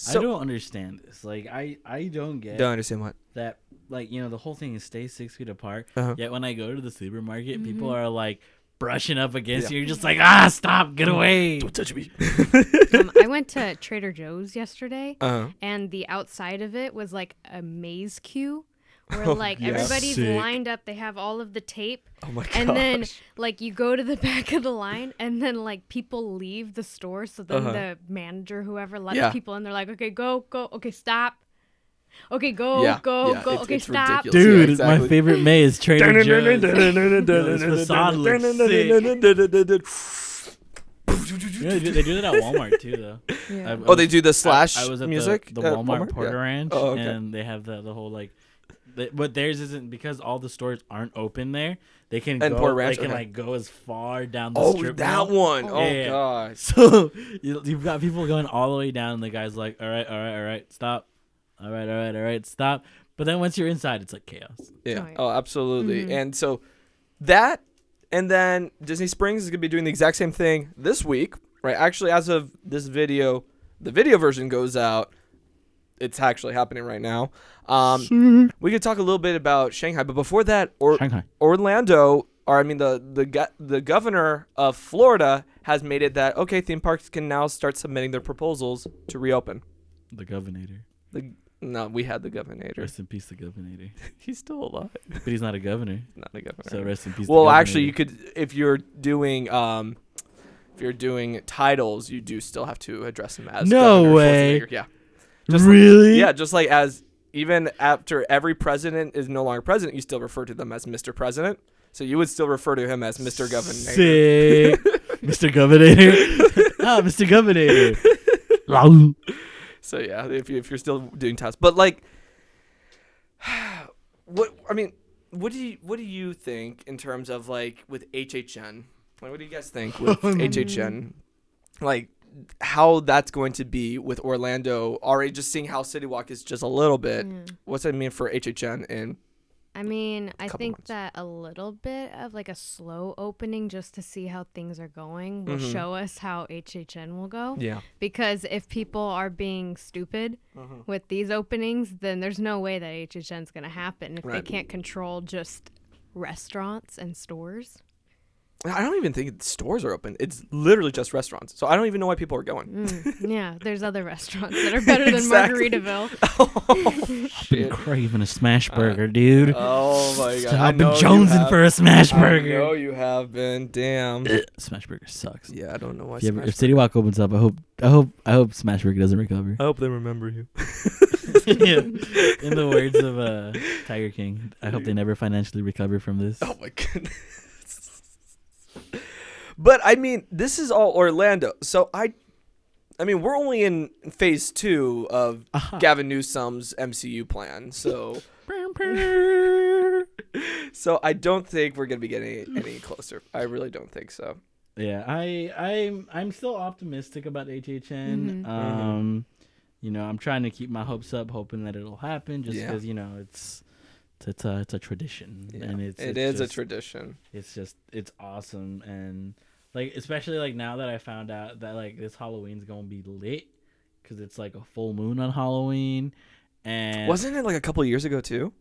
So, I don't understand this. Like, I don't get. Don't understand what that. Like, the whole thing is stay 6 feet apart. Uh-huh. Yet when I go to the supermarket, people are like brushing up against you. You're just like, stop, get away. Don't touch me. I went to Trader Joe's yesterday, and the outside of it was like a maze queue where like everybody's lined up. They have all of the tape. Oh my gosh. And then like you go to the back of the line, and then like people leave the store. So then the manager, whoever lets people in, they're like, okay, go, okay, stop. Okay, go. Okay, it's stop. ridiculous. Dude, Yeah, exactly. my favorite May is Trader Joe's. This facade looks sick. Yeah, they do that at Walmart too, though. Yeah. They do the slash I was at music. the Walmart Porter Ranch, okay. and they have the whole like, but theirs isn't because all the stores aren't open there. They can And go. Porter Ranch, they can okay. like go as far down the strip. That mall. one. Yeah, Oh yeah. gosh. So you've got people going all the way down, and the guy's like, all right, stop. All right, stop. But then once you're inside, it's like chaos. Yeah. Oh, yeah. Oh, absolutely. Mhm. And so that, and then Disney Springs is gonna be doing the exact same thing this week, right? Actually, as of this video, the video version goes out. It's actually happening right now. We could talk a little bit about Shanghai, but before that, Shanghai. Orlando, or I mean the governor of Florida has made it that okay, theme parks can now start submitting their proposals to reopen. The governor. No, we had the governor. Rest in peace, the governor. He's still alive. But he's not a governor. Not a governor. So rest in peace. Well, the actually, you governor. could if you're doing titles, you do still have to address him as No Governor way. Schwarzenegger. Yeah. Really? Yeah, just like as even after every president is no longer president, you still refer to them as Mr. President. So you would still refer to him as Mr. Governor. Sick. Mr. Governor. Mr. Governor. So yeah, if you're still doing tasks, but like, what do you think in terms of like with HHN? Like, what do you guys think with HHN? Like how that's going to be with Orlando? Already just seeing how City Walk is just a little bit. What's that mean for HHN and? I mean, I think months. that a little bit of like a slow opening just to see how things are going will show us how HHN will go. Yeah. Because if people are being stupid with these openings, then there's no way that HHN is going to happen if they can't control just restaurants and stores. I don't even think stores are open. It's literally just restaurants. So I don't even know why people are going. Yeah, there's other restaurants that are better than Exactly. Margaritaville. I've been craving a smash burger, dude. Oh my god! I've been jonesing for a smash burger. I know you have been. Damn. Smash burger sucks. Yeah, I don't know why. If City Walk opens up, I hope Smash Burger doesn't recover. I hope they remember you. Yeah. In the words of Tiger King, I hope they never financially recover from this. Oh my goodness. But I mean, this is all Orlando. So I mean, we're only in phase 2 of Gavin Newsom's MCU plan. So so I don't think we're gonna be getting any closer. I really don't think so. Yeah, I'm still optimistic about HHN. You know, I'm trying to keep my hopes up, hoping that it'll happen. Just because you know it's a tradition, and it's a just, tradition. It's awesome, and like especially like now that I found out that like this Halloween's gonna be lit because it's like a full moon on Halloween, and wasn't it like a couple years ago too?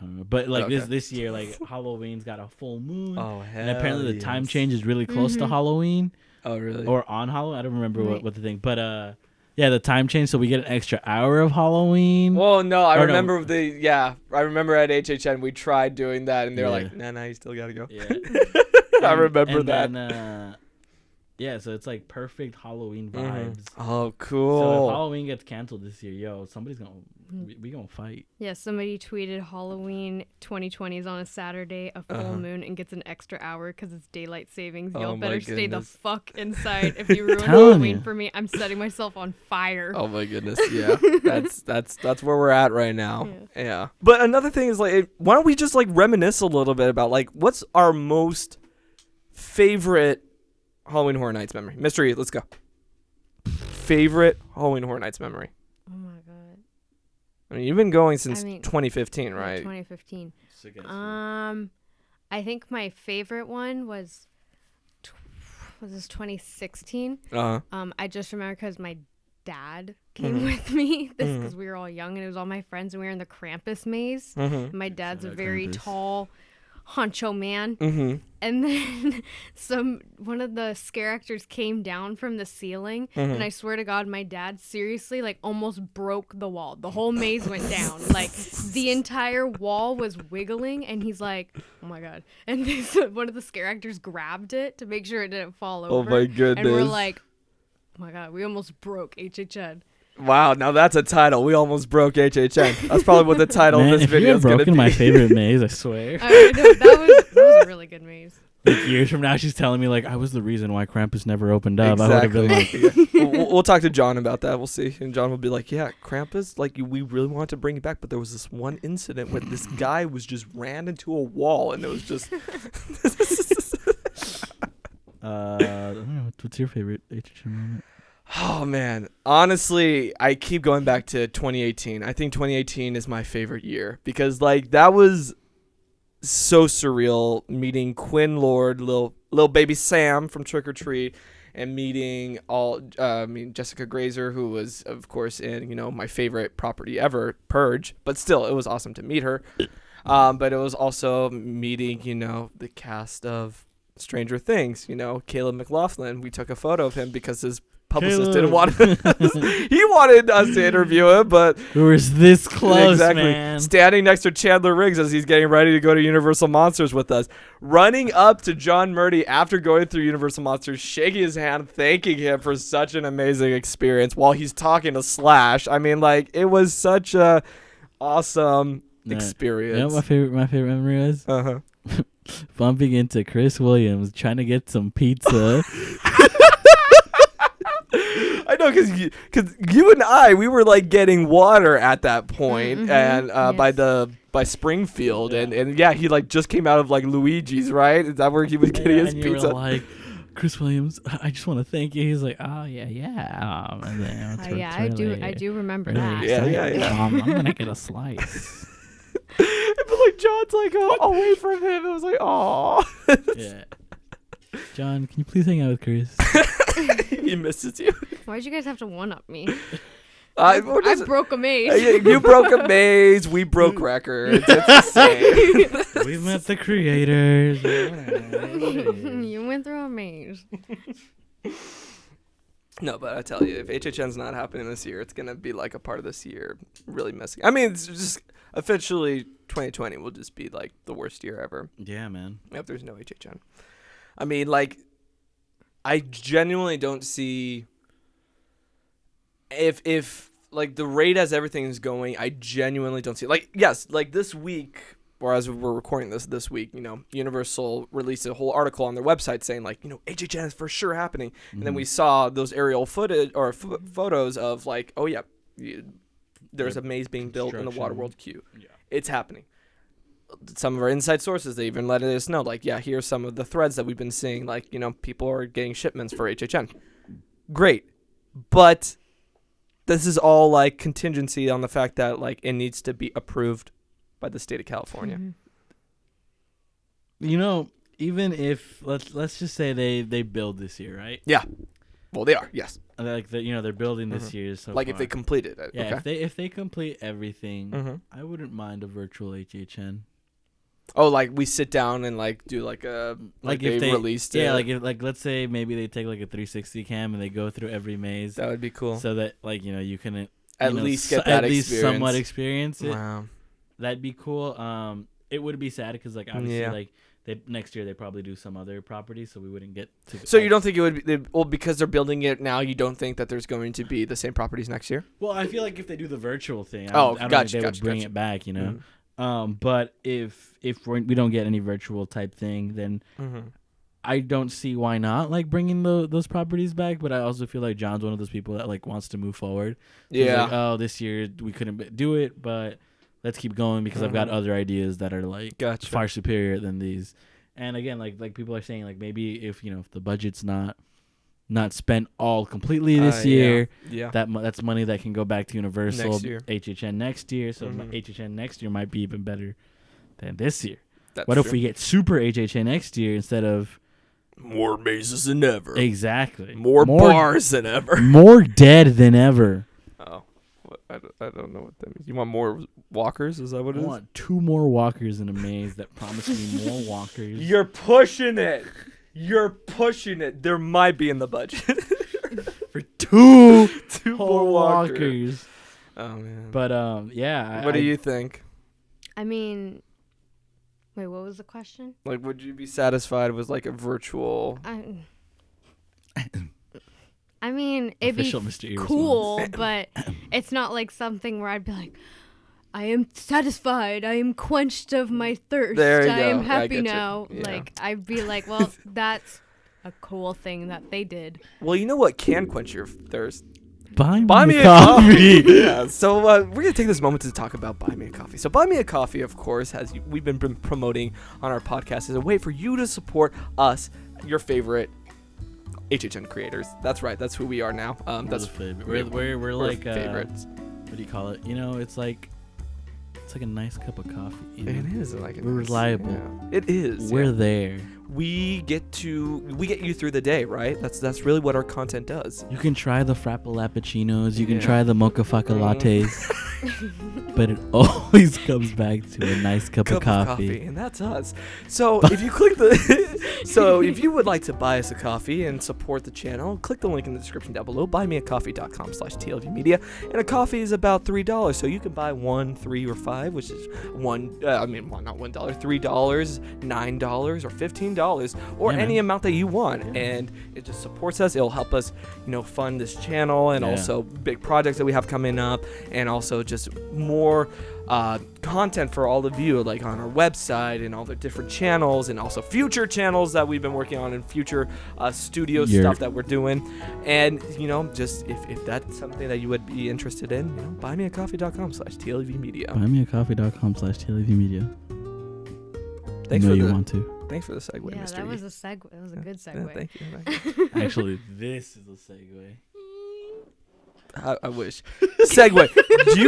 But like this year, like Halloween's got a full moon. Oh hell! And apparently the time change is really close to Halloween. Oh really? Or on Halloween, I don't remember what the thing, but yeah, the time change, so we get an extra hour of Halloween. Well, no, I remember I remember at HHN we tried doing that, and they're like, nah, you still gotta go. Yeah, I remember that. Then, yeah, so it's like perfect Halloween vibes. Oh, cool. So if Halloween gets canceled this year, somebody's we gonna fight. Yeah, somebody tweeted Halloween 2020 is on a Saturday, a full moon, and gets an extra hour because it's daylight savings. Y'all better stay the fuck inside. If you ruin Halloween for me, I'm setting myself on fire. Oh my goodness, yeah. that's where we're at right now. Yeah. But another thing is like, why don't we just like reminisce a little bit about like what's our most favorite Halloween Horror Nights memory? Mystery, let's go. Favorite Halloween Horror Nights memory? Oh my god. I mean, you've been going since 2015, right? 2015. I think my favorite one was this 2016. I just remember because my dad came with me. This because we were all young and it was all my friends and we were in the Krampus maze. My dad's a very tall, honcho man. Mm-hmm. And then one of the scare actors came down from the ceiling, and I swear to God, my dad seriously like almost broke the wall. The whole maze went down. Like the entire wall was wiggling, and he's like, "Oh my God!" And one of the scare actors grabbed it to make sure it didn't fall over. Oh my goodness! And we're like, "Oh my God, we almost broke HHN." Wow, now that's a title. We almost broke HHN. That's probably what the title Man, of this if you video had is going to broken be. my favorite maze, I swear. I know, that was a really good maze. Like years from now, she's telling me like I was the reason why Krampus never opened up. I would have been like, we'll talk to John about that. We'll see. And John will be like, yeah, Krampus, like we really wanted to bring you back, but there was this one incident where this guy was just ran into a wall, and it was just... I don't know, what's your favorite HHN moment? Oh, man. Honestly, I keep going back to 2018. I think 2018 is my favorite year because, like, that was so surreal meeting Quinn Lord, little baby Sam from Trick or Treat, and meeting Jessica Grazer, who was, of course, in, my favorite property ever, Purge. But still, it was awesome to meet her. But it was also meeting, the cast of Stranger Things, Caleb McLaughlin. We took a photo of him because his publicist didn't want he wanted us to interview him, but we were this close, exactly, man. standing next to Chandler Riggs as he's getting ready to go to Universal Monsters with us, running up to John Murdy after going through Universal Monsters, shaking his hand, thanking him for such an amazing experience while he's talking to Slash. I mean, like, it was such a awesome experience. You know what my favorite memory was? Bumping into Chris Williams trying to get some pizza. I know, because you and I, we were like getting water at that point, and yes. by Springfield, and yeah, he like just came out of like Luigi's, right? Is that where he was getting his and pizza? You were like, Chris Williams, I just want to thank you. He's like, oh yeah. And then I do remember that. Yeah. I'm gonna get a slice. But like John's like away from him. It was like, oh. Yeah. John, can you please hang out with Chris? He misses you. Why'd you guys have to one-up me? I broke a maze. You broke a maze. We broke records. It's the same. We met the creators. You went through a maze. No, but I tell you, if HHN's not happening this year, it's going to be like a part of this year really messing. I mean, it's just officially 2020 will just be like the worst year ever. Yeah, man. If there's no HHN. I mean, like, I genuinely don't see if like the rate as everything is going, I genuinely don't see, like, yes, like this week, or as we're recording this week, Universal released a whole article on their website saying like, HHN is for sure happening. And then we saw those aerial footage or photos of like, oh yeah, there's a maze being built in the Waterworld queue. Yeah. It's happening. Some of our inside sources, they even let us know, like, yeah, here's some of the threads that we've been seeing, like, people are getting shipments for HHN. Great. But this is all, like, contingency on the fact that, like, it needs to be approved by the state of California. Even if, let's just say they build this year, right? Yeah. Well, they are, yes. Like, they're building this year so like, far. if they complete it. Yeah, okay. if they complete everything, I wouldn't mind a virtual HHN. Oh, like we sit down and like do like a if they released it. Yeah, like let's say maybe they take like a 360 cam and they go through every maze. That would be cool. So that you can at least get that at least experience. somewhat experience it. Wow. That'd be cool. It would be sad because like obviously like next year they probably do some other property, so we wouldn't get to. So you don't think it would be because they're building it now? You don't think that there's going to be the same properties next year? Well, I feel like if they do the virtual thing, I don't think they would bring it back. But if we don't get any virtual type thing, then I don't see why not like bringing those properties back. But I also feel like John's one of those people that like wants to move forward. So yeah. Like, oh, this year we couldn't do it, but let's keep going because I've got other ideas that are like far superior than these. And again, like people are saying, like maybe if the budget's not spent all completely this year, that's money that can go back to Universal next year. HHN next year. So HHN next year might be even better than this year. That's what true. if we get super HHN next year instead of more mazes than ever? Exactly. More bars than ever. More dead than ever. Oh. I don't know what that means. You want more walkers? Is that what it I is? want 2 more walkers in a maze that promise me more walkers. You're pushing it. You're pushing it. There might be in the budget for 2 more walkers. walkers. Oh man. But yeah. What do you think? I mean, wait, what was the question? Like, would you be satisfied with like a virtual? I mean, it'd Official be Mr. E cool, but it's not like something where I'd be like, I am satisfied. I am quenched of my thirst. There you I go. am I happy get you. now. Yeah. Like, I'd be like, well, that's a cool thing that they did. Well, you know what can quench your thirst? Buy me me a a coffee. Yeah. So we're gonna take this moment to talk about Buy Me a Coffee. So Buy Me a Coffee, of course, we've been promoting on our podcast as a way for you to support us, your favorite HHN creators. That's right. That's who we are now. That's favorite. We're like favorites. What do you call it? You know, it's like a nice cup of coffee. You know? It is like we're reliable. Yeah. It is. We're yeah. there. We get you through the day, right? That's really what our content does. You can try the frappuccinos. You can try the mocha faca lattes. But it always comes back to a nice cup of coffee. And that's us. So if you click if you would like to buy us a coffee and support the channel, click the link in the description down below, buymeacoffee.com/TLEV Media. And a coffee is about $3. So you can buy 1, 3, or 5, which is not $1, $3, $9, or $15, or any amount that you want. Yeah. And it just supports us. It'll help us, fund this channel and also big projects that we have coming up, and also just more content for all of you, like on our website and all the different channels, and also future channels that we've been working on, and future studio stuff that we're doing. And just if that's something that you would be interested in, buymeacoffee.com/TLEV Media. Buymeacoffee.com/TLEV Media. Thanks you want to. Thanks for the segue, yeah, Mr. that E. was a segue. That was a good segue. Yeah, thank you. Actually, this is a segue. I wish. Segue. Do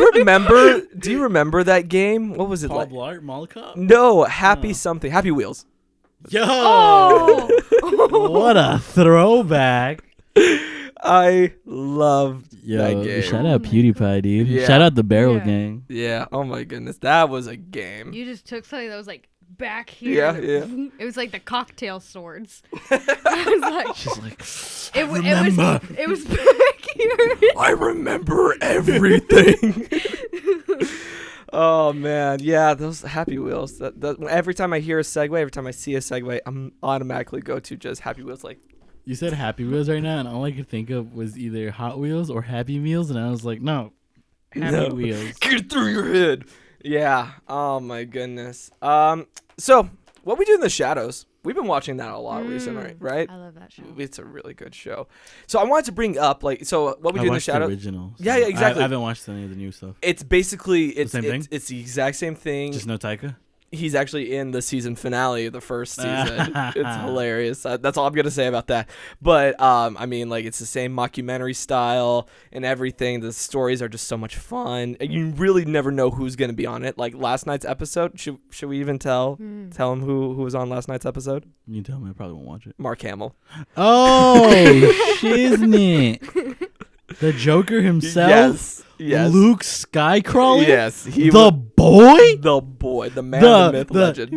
you remember that game? What was it Paul like? Blart Mall Cop? No, Happy Wheels. Yo! Oh! What a throwback. I loved that game. Shout out PewDiePie, dude. Yeah. Shout out the Barrel Gang. Yeah, oh my goodness. That was a game. You just took something that was like back here. Yeah. It was like the cocktail swords. I was like, she's like, it was back here. I remember everything. Oh man, yeah, those Happy Wheels. That every time I hear a segue, every time I see a segue, I'm automatically go to just Happy Wheels. Like, you said Happy Wheels right now, and all I could think of was either Hot Wheels or Happy Meals, and I was like, no, Happy Wheels. Get it through your head. Yeah. Oh my goodness. So what we do in the shadows, we've been watching that a lot recently, right? I love that show. It's a really good show. So I wanted to bring up what we do in the shadows. The original. So yeah, exactly. I haven't watched any of the new stuff. It's basically the same thing. It's the exact same thing. Just no Taika. He's actually in the season finale of the first season. It's hilarious. That's all I'm gonna say about that. But it's the same mockumentary style and everything. The stories are just so much fun. And you really never know who's gonna be on it. Like last night's episode, should we even tell him who was on last night's episode? You tell me, I probably won't watch it. Mark Hamill. Oh, shiznit. The Joker himself. Yes. Luke Skycrawler. Yes. The boy, the man, the myth, legend.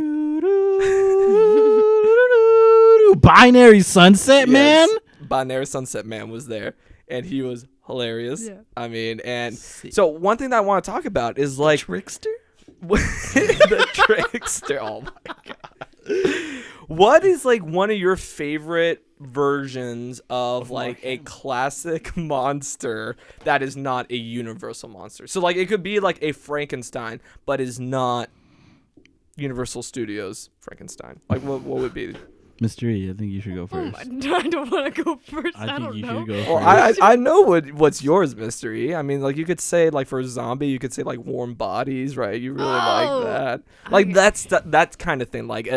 Binary Sunset Man. Binary Sunset Man was there, and he was hilarious. Yeah. I mean, and so one thing that I want to talk about is like Trickster. The Trickster. Oh my god. What is like one of your favorite versions of like a classic monster that is not a Universal monster? So like it could be like a Frankenstein, but is not Universal Studios Frankenstein. Like what would be? Mr. E, I think you should go first. I don't want to go first. I think don't you know. should go first. Well, I know what's yours, Mystery. I mean, like you could say like for a zombie, you could say like Warm Bodies, right? You really like that. Like Okay. that's kind of thing. Like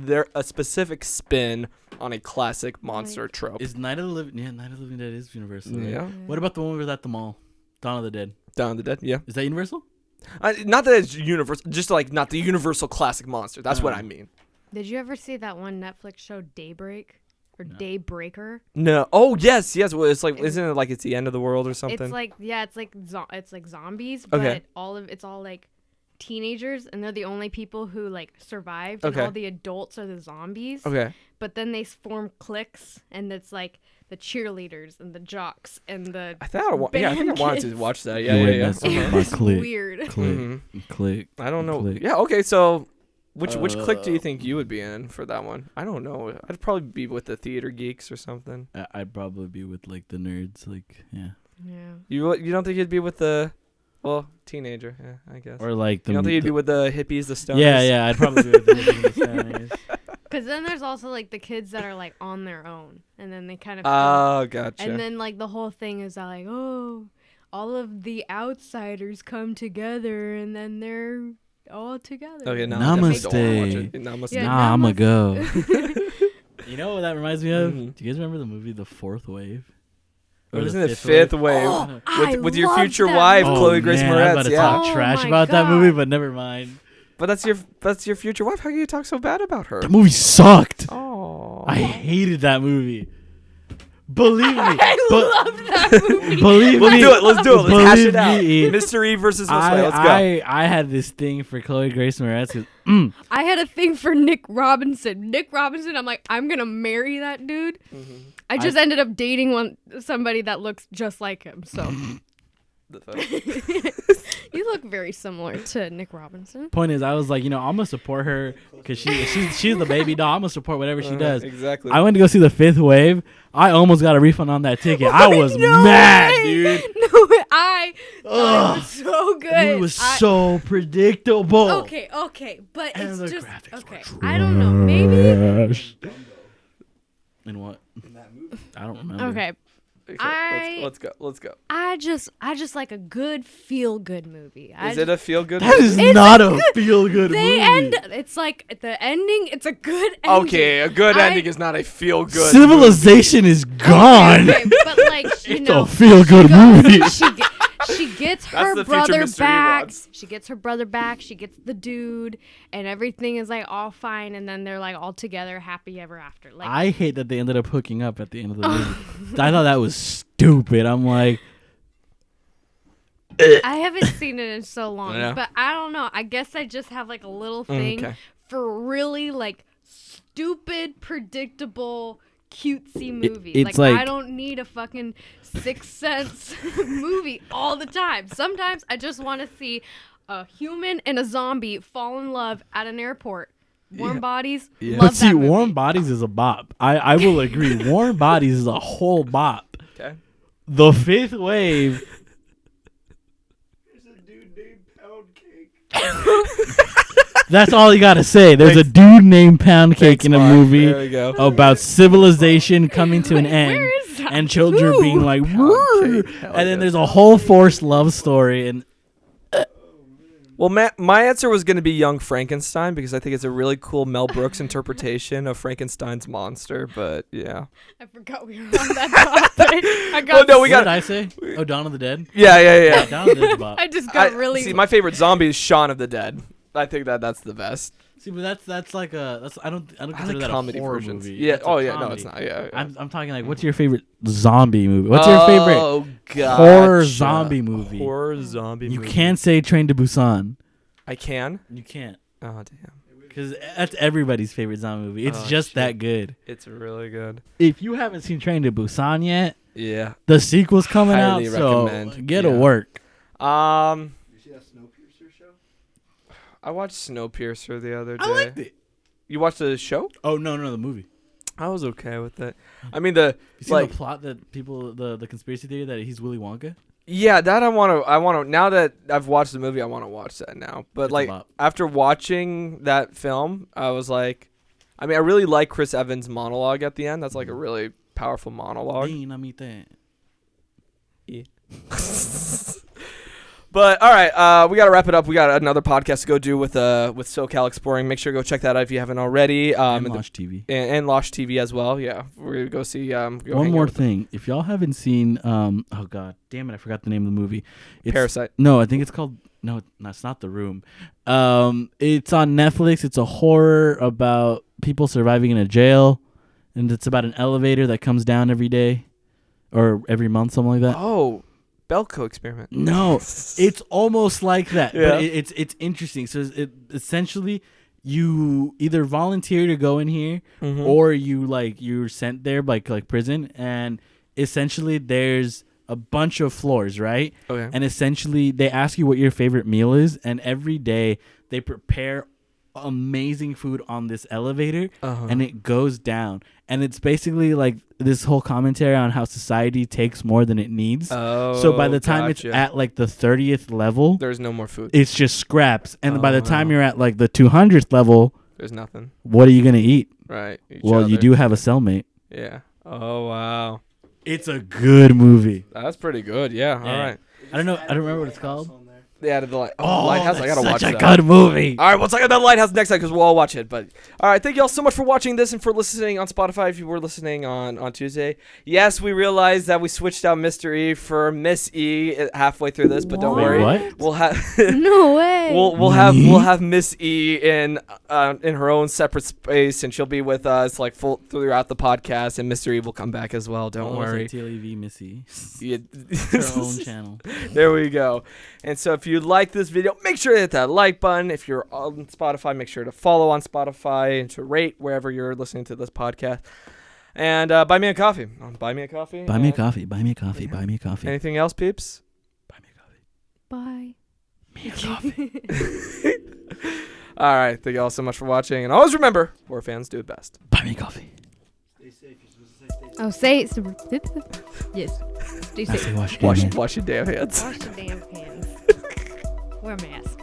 they're a specific spin on a classic monster trope. Is Night of the Living? Yeah, Night of the Living Dead is Universal. Right? Yeah. What about the one where was at the mall? Dawn of the Dead. Dawn of the Dead. Yeah. Is that Universal? Not that it's universal, just like not the Universal classic monster. That's what I mean. Did you ever see that one Netflix show Daybreak? or Daybreaker. No. Oh yes. Well, it's like isn't it like it's the end of the world or something? It's like it's like zombies, Okay. but it's all like teenagers, and they're the only people who like survived, Okay. and all the adults are the zombies. Okay. But then they form cliques, and it's like the cheerleaders and the jocks and the I think I wanted to kids. watch that. You Yeah. ain't Yeah. messing with Yeah. my It's clique. weird. Click. Mhm. Click. I don't know. Click. Yeah. Okay. So, which clique do you think you would be in for that one? I don't know. I'd probably be with the theater geeks or something. I'd probably be with like the nerds. Like yeah. Yeah. You don't think you'd be with the teenager? Yeah, I guess. Or like the. You don't think you'd be with the hippies, the stoners? Yeah. I'd probably be with the stoners. Because then there's also like the kids that are like on their own, and then they kind of. Oh, gotcha. And then like the whole thing is that like, oh, all of the outsiders come together, and then they're all together. Okay, no, I definitely don't wanna watch Namaste. it. Namaste. Yeah, Nah, I'ma go. namaste. You know what that reminds me of? Mhm. Do you guys remember the movie The Fourth Wave? Or What the isn't it Fifth Wave? Oh, I with your loved future that wife, movie. Chloe Grace man, I'm about Moretz. to Yeah, talk Oh trash my about that movie, God. but never mind. but that's your future wife. How can you talk so bad about her? That movie sucked. Oh, I hated that movie. Believe me. I loved that movie. Believe Let's me. do it. Let's hash it Believe out. me. Mystery versus Josue. Let's go. I had this thing for Chloe Grace Moretz. 'Cause, I had a thing for Nick Robinson. I'm like, I'm gonna marry that dude. Mm-hmm. I just ended up dating somebody that looks just like him. So you look very similar to Nick Robinson. Point is, I was like, I'm gonna support her because she's the baby doll. I'm gonna support whatever she does. Exactly. I went to go see The Fifth Wave. I almost got a refund on that ticket. I was No mad, way. dude. No way. I thought it was so good. It was so predictable. Okay, but And it's the just graphics were okay. I don't know. Maybe. Trash. In what? I don't remember. Okay. Let's go. I just like a good feel good movie. Is it a feel good? That is It's not a a good- feel good movie. They end. It's like the ending. It's a good ending. Okay, a good I- ending is not a feel good. Civilization is gone. Okay, but like you It's know, a feel good movie. she gets That's her the future brother mystery back. wants. She gets her brother back. She gets the dude, and everything is like all fine. And then they're like all together, happy ever after. Like I hate that they ended up hooking up at the end of the movie. I thought that was stupid. I'm like, I haven't seen it in so long, Yeah. but I don't know. I guess I just have like a little thing Okay. for really like stupid, predictable, cutesy movie. it's Like, like- I don't need a fucking Sixth Sense movie all the time. Sometimes I just want to see a human and a zombie fall in love at an airport. Warm Bodies. Yeah. Love but see, that movie. Warm Bodies is a bop. I will agree. Warm Bodies is a whole bop. Okay. The Fifth Wave. There's a dude named Pound Cake. That's all you gotta say. There's a dude named Pound Cake Thanks, in a Mark. movie There we go. about civilization coming to an end. Where is that? And children Who? being like, Pound "Woo!" Cake. Hell And then yeah. there's a whole forced love story. And Well, my answer was going to be Young Frankenstein because I think it's a really cool Mel Brooks interpretation of Frankenstein's monster. But yeah. I forgot we were on that topic. I got. Well, no, we what got. did I say? Oh, Dawn of the Dead. Yeah. Dawn of the Dead's a bop. I just got really. See, my favorite zombie is Shaun of the Dead. I think that's the best. See, but that's like I don't I consider like that comedy a horror versions. movie. Yeah. It's a Oh yeah. No, comedy. it's not. Yeah. I'm talking like, what's your favorite zombie movie? What's your favorite Oh god. horror zombie movie? Horror zombie. You movie. can't say Train to Busan. I can. You can't, Oh damn. because that's everybody's favorite zombie movie. It's Oh, just shit. that good. It's really good. If you haven't seen Train to Busan yet, Yeah. the sequel's coming Highly out, so recommend. get to Yeah. work. You see that Snowpiercer show? I watched Snowpiercer the other day. I liked it. You watched the show? Oh no, the movie. I was okay with it. I mean the You see like the plot that people the conspiracy theory that he's Willy Wonka. yeah, that I want to now that I've watched the movie, I want to watch that now. But It's a like bop. after watching that film, I was like I mean, I really like Chris Evans' monologue at the end. That's like a really powerful monologue. But all right, we got to wrap it up. We got another podcast to go do with SoCal Exploring. Make sure to go check that out if you haven't already. And Losh TV. And Losh TV as well. Yeah, we're gonna go see. Go One hang more out with thing. If y'all haven't seen, oh god, damn it, I forgot the name of the movie. It's, Parasite. No, I think it's called. No, it's not The Room. It's on Netflix. It's a horror about people surviving in a jail, and it's about an elevator that comes down every day or every month, something like that. Oh, Belko experiment. No, it's almost like that, Yeah. but it's interesting. So essentially, you either volunteer to go in here, Mhm. or you're sent there by like prison, and essentially there's a bunch of floors, right? Okay. And essentially they ask you what your favorite meal is, and every day they prepare amazing food on this elevator, and it goes down, and it's basically like this whole commentary on how society takes more than it needs. So by the time it's at like the 30th level, there's no more food. it's just scraps, and by the time wow. you're at like the 200th level, There's nothing. what are you gonna eat? Right. Well, you do have a cellmate. Yeah. Oh wow. It's a good movie. That's pretty good. Yeah. All right. I don't know. I don't remember what it's called. They added the light. Oh, Lighthouse. I gotta watch such that. a good movie. All right, we'll talk about that Lighthouse next time because we'll all watch it. But all right, thank you all so much for watching this and for listening on Spotify. If you were listening on Tuesday, yes, we realized that we switched out Mr. E for Miss E halfway through this, but don't Wait, worry, what? we'll have No way. we'll have Miss E in her own separate space, and she'll be with us like full throughout the podcast. And Mr. E will come back as well. Don't worry. TLEV Missy. Yeah. Her own channel. There we go. And so if you like this video, make sure to hit that like button. If you're on Spotify, make sure to follow on Spotify and to rate wherever you're listening to this podcast. And buy me a coffee. Buy me a coffee. Buy me a coffee. Buy me a coffee. Buy me a coffee. Anything else, peeps? Buy me a coffee. Bye. Me a coffee. All right. Thank you all so much for watching. And always remember, horror fans do it best. Buy me a coffee. Stay safe. You're supposed to say stay Oh, say it. Yes. Stay I say safe. wash your damn hands. Wash your damn hands. Wash your damn hands. Wear a mask.